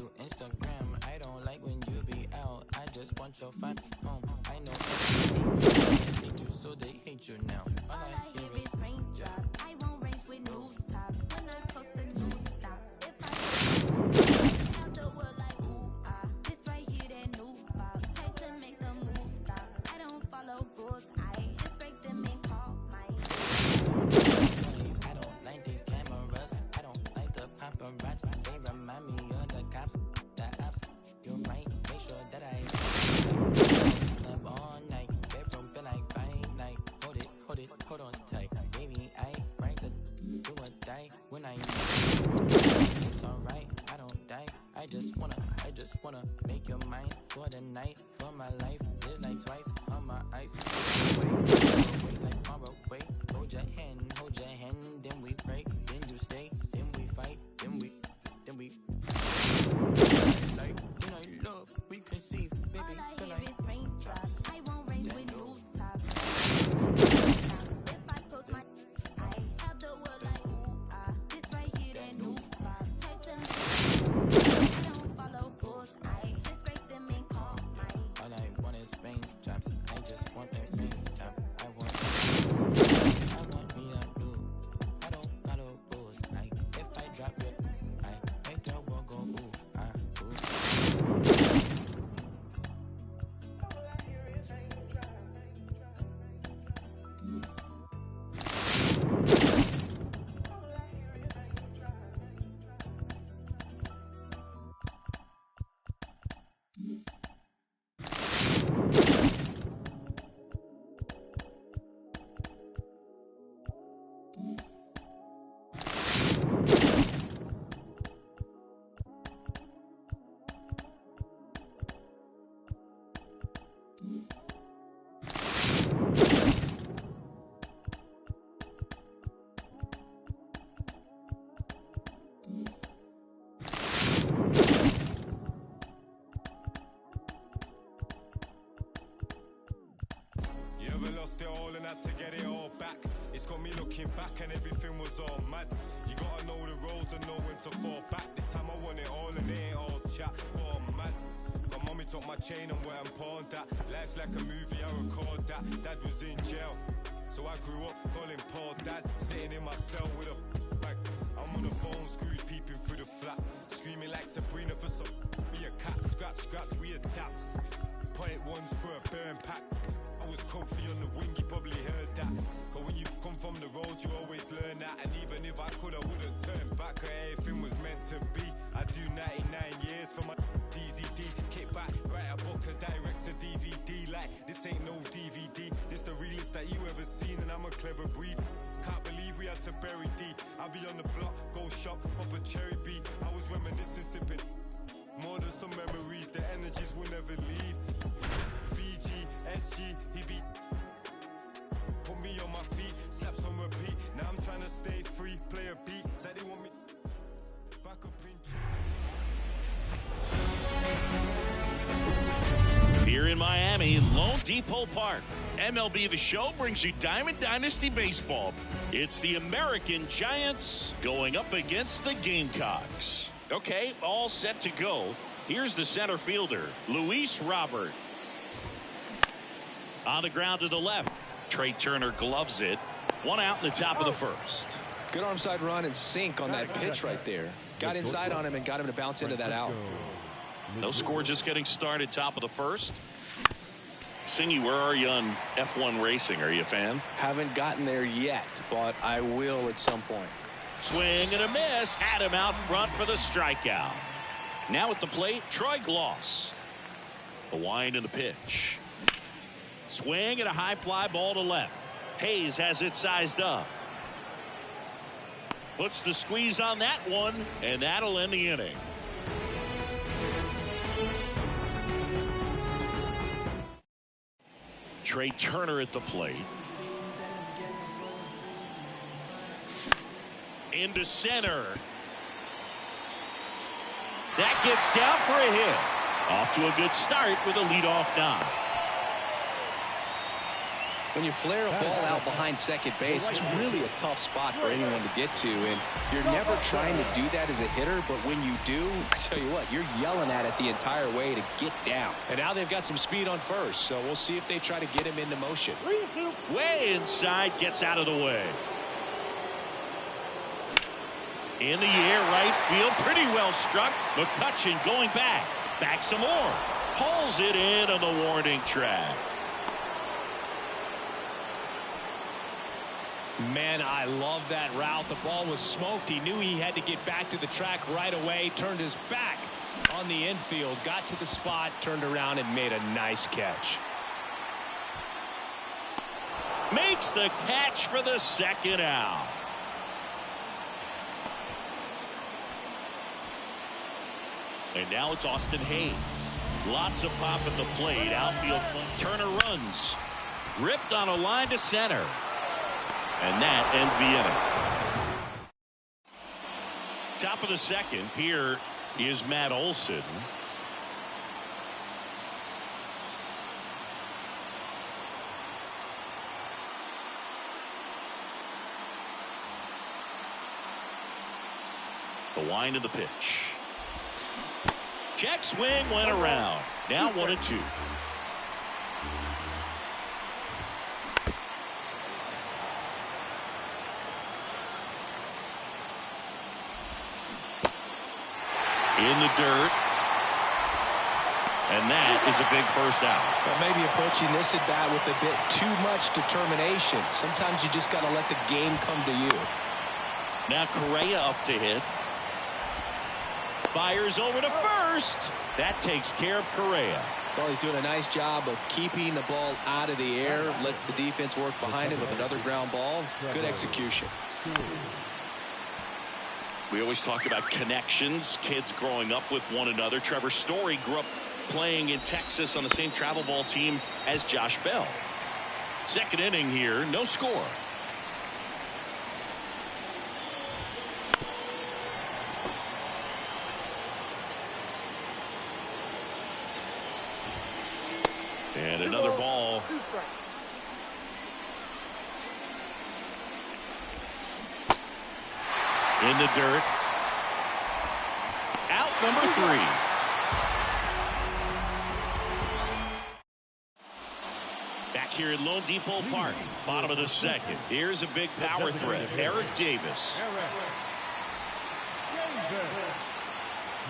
to Instagram. I don't like when you be out. I just want your fun home. I know they hate you, so they hate you now. All I hear is raindrops. I won't race with new top. When I post a new stop, if I have the world like ooh ah, this right here that new pop. Type to make the move stop. I don't follow rules. I just break them and call mine. I don't like these cameras. I don't like the paparazzi. They remind me of the cops, the ops. You're right. Make sure that I club all night. Bedroom feel like fight night. Hold on tight. Baby, I right to do or die when I. It's alright. I don't die. I just wanna make your mind for the night, for my life. Live like twice on my ice. Wait like far away. Hold your hand, then we break, then you stay, then we fight, then we like, then I love, we conceive, baby. All I hear is raindrops. I won't race with new top. If I post my, I have the world like ooh ah, this right here that new pop. Type to make I don't follow rules. I just break them and call mine. All I want is raindrops. I just want a raindrop. I want me to do. I don't follow rules. If I drop it, I make the world go ooh ah ooh. You ever lost it all and had to get it all back? It's got me looking back and everything was all mad. You gotta know the roads and know when to fall back. This time I want it all and it ain't all chat. Oh man, my mommy took my chain and went and pawned that. Life's like a movie, I record that. Dad was in jail, so I grew up calling Paul Dad. Sitting in my cell with a bag. I'm on the phone, screws peeping through the flat. Screaming like Sabrina for some. Be a cat, scratch, we adapt. Point ones for a burn pack. I was comfy on the wing, you probably heard that. Cause when you come from the road, you always learn that. And even if I could, I wouldn't turn back. Cause everything was meant to be. I do 99 years for my DZD. Kick back, write a book, a direct to DVD. Like, this ain't no DVD. This the realest that you ever seen, and I'm a clever breed. Can't believe we had to bury D. I'll be on the block, go shop, pop a cherry B. I was reminiscing, sipping. More than some memories, the energies will never leave. BG, SG, he beat. Put me on my feet, slaps on repeat. Now I'm trying to stay free, play a beat. Said they want me back up in. Here in Miami, Lone Depot Park, MLB The Show brings you Diamond Dynasty Baseball. It's the American Giants going up against the Gamecocks. Okay, all set to go. Here's the center fielder, Luis Robert. On the ground to the left, Trey Turner gloves it. One out in the top of the first. Good arm side run and sink on that pitch right there. Got inside on him and got him to bounce into that out. No score, just getting started, top of the first. Singy, where are you on F1 racing? Are you a fan? Haven't gotten there yet, but I will at some point. Swing and a miss. Had him out front for the strikeout. Now at the plate, Troy Gloss. The wind and the pitch. Swing and a high fly ball to left. Hayes has it sized up. Puts the squeeze on that one, and that'll end the inning. Trey Turner at the plate. Into center. That gets down for a hit. Off to a good start with a leadoff knock. When you flare a ball out behind second base, it's really a tough spot for anyone to get to, and you're never trying to do that as a hitter, but when you do, I tell you what, you're yelling at it the entire way to get down. And now they've got some speed on first, so we'll see if they try to get him into motion. Way inside, gets out of the way. In the air, right field, pretty well struck. McCutchen going back some more. Pulls it in on the warning track. Man, I love that route. The ball was smoked. He knew he had to get back to the track right away. Turned his back on the infield. Got to the spot. Turned around and made a nice catch. Makes the catch for the second out. And now it's Austin Hayes. Lots of pop at the plate. Outfield. Turner runs. Ripped on a line to center. And that ends the inning. Top of the second. Here is Matt Olson. The wind of the pitch. Check swing went around. Now 1-2. In the dirt. And that is a big first out. Well, maybe approaching this at bat with a bit too much determination. Sometimes you just got to let the game come to you. Now Correa up to hit. Fires over to first. That takes care of Correa. Well, he's doing a nice job of keeping the ball out of the air. Lets the defense work behind it with another ground ball. Good execution. We always talk about connections, kids growing up with one another. Trevor Story grew up playing in Texas on the same travel ball team as Josh Bell. Second inning here, no score. And another ball. In the dirt. Out number 3. Back here at Lone Depot Park, bottom of the second. Here's a big power threat. Eric Davis.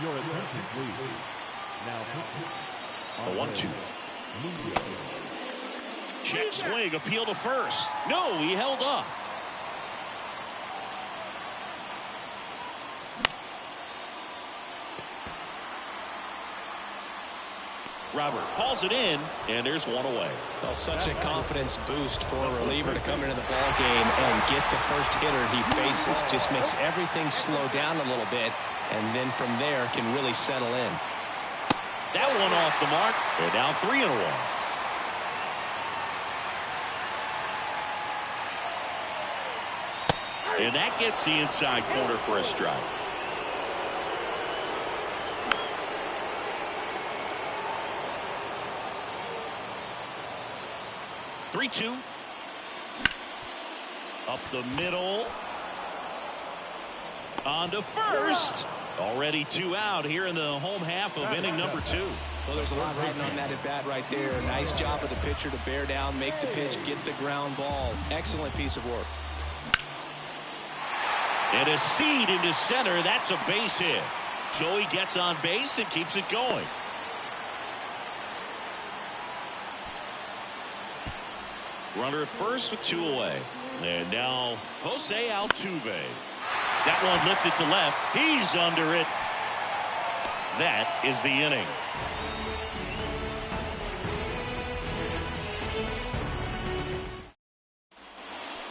Your attention, please. Now, a 1-2. Check swing, appeal to first. No, he held up. Robert hauls it in, and there's one away. Well, such a confidence boost for a reliever to come into the ball game and get the first hitter he faces. Just makes everything slow down a little bit, and then from there can really settle in. That one off the mark. They're down 3 in a row. And that gets the inside corner for a strike. Three-two. Up the middle. On to first. Already 2 out here in the home half of inning number 2. Well, there's a lot riding on that at bat right there. Nice job of the pitcher to bear down, make the pitch, get the ground ball. Excellent piece of work. And a seed into center. That's a base hit. So he gets on base and keeps it going. Runner at first with 2 away. And now Jose Altuve. That one lifted to left. He's under it. That is the inning.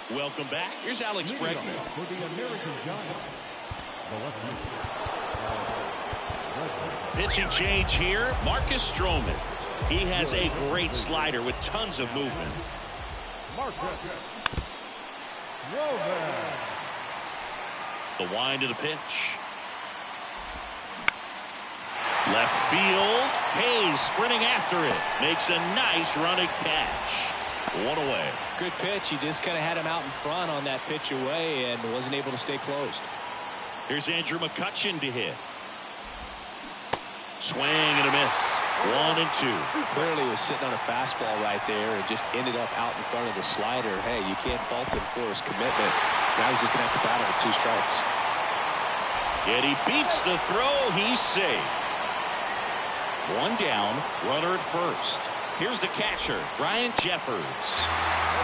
Welcome back. Here's Alex Bregman. For the American Giants. Pitching change here. Marcus Stroman. He has a great slider with tons of movement. Marcus Stroman. The wind of the pitch. Left field. Hayes sprinting after it. Makes a nice running catch. One away. Good pitch. He just kind of had him out in front on that pitch away and wasn't able to stay closed. Here's Andrew McCutchen to hit. Swing and a miss. 1-2. Clearly was sitting on a fastball right there and just ended up out in front of the slider. Hey, you can't fault him for his commitment. Now he's just going to have to battle with 2 strikes. Yet he beats the throw. He's safe. 1 down, runner at first. Here's the catcher, Ryan Jeffers.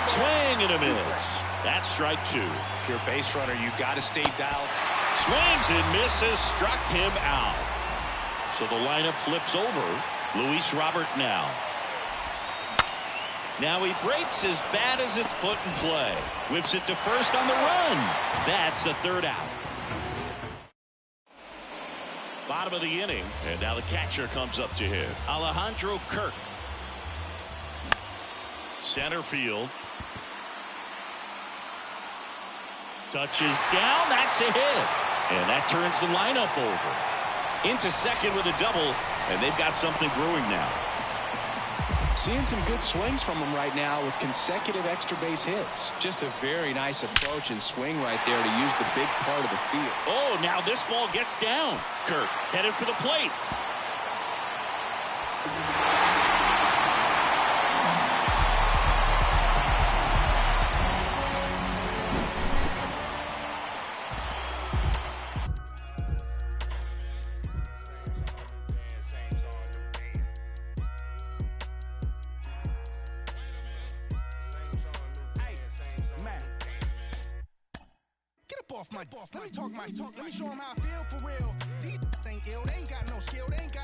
Swing and a miss. That's strike 2. If you're a base runner, you got to stay dialed. Swings and misses, struck him out. So the lineup flips over. Luis Robert now. Now he breaks as bad as it's put in play. Whips it to first on the run. That's the 3rd out. Bottom of the inning, and now the catcher comes up to hit. Alejandro Kirk. Center field. Touches down. That's a hit. And that turns the lineup over. Into second with a double, and they've got something brewing now. Seeing some good swings from him right now with consecutive extra base hits. Just a very nice approach and swing right there to use the big part of the field. Oh, now this ball gets down. Kirk headed for the plate. Let me talk my talk. Let me show them how I feel for real. These ain't ill. They ain't got no skill. They ain't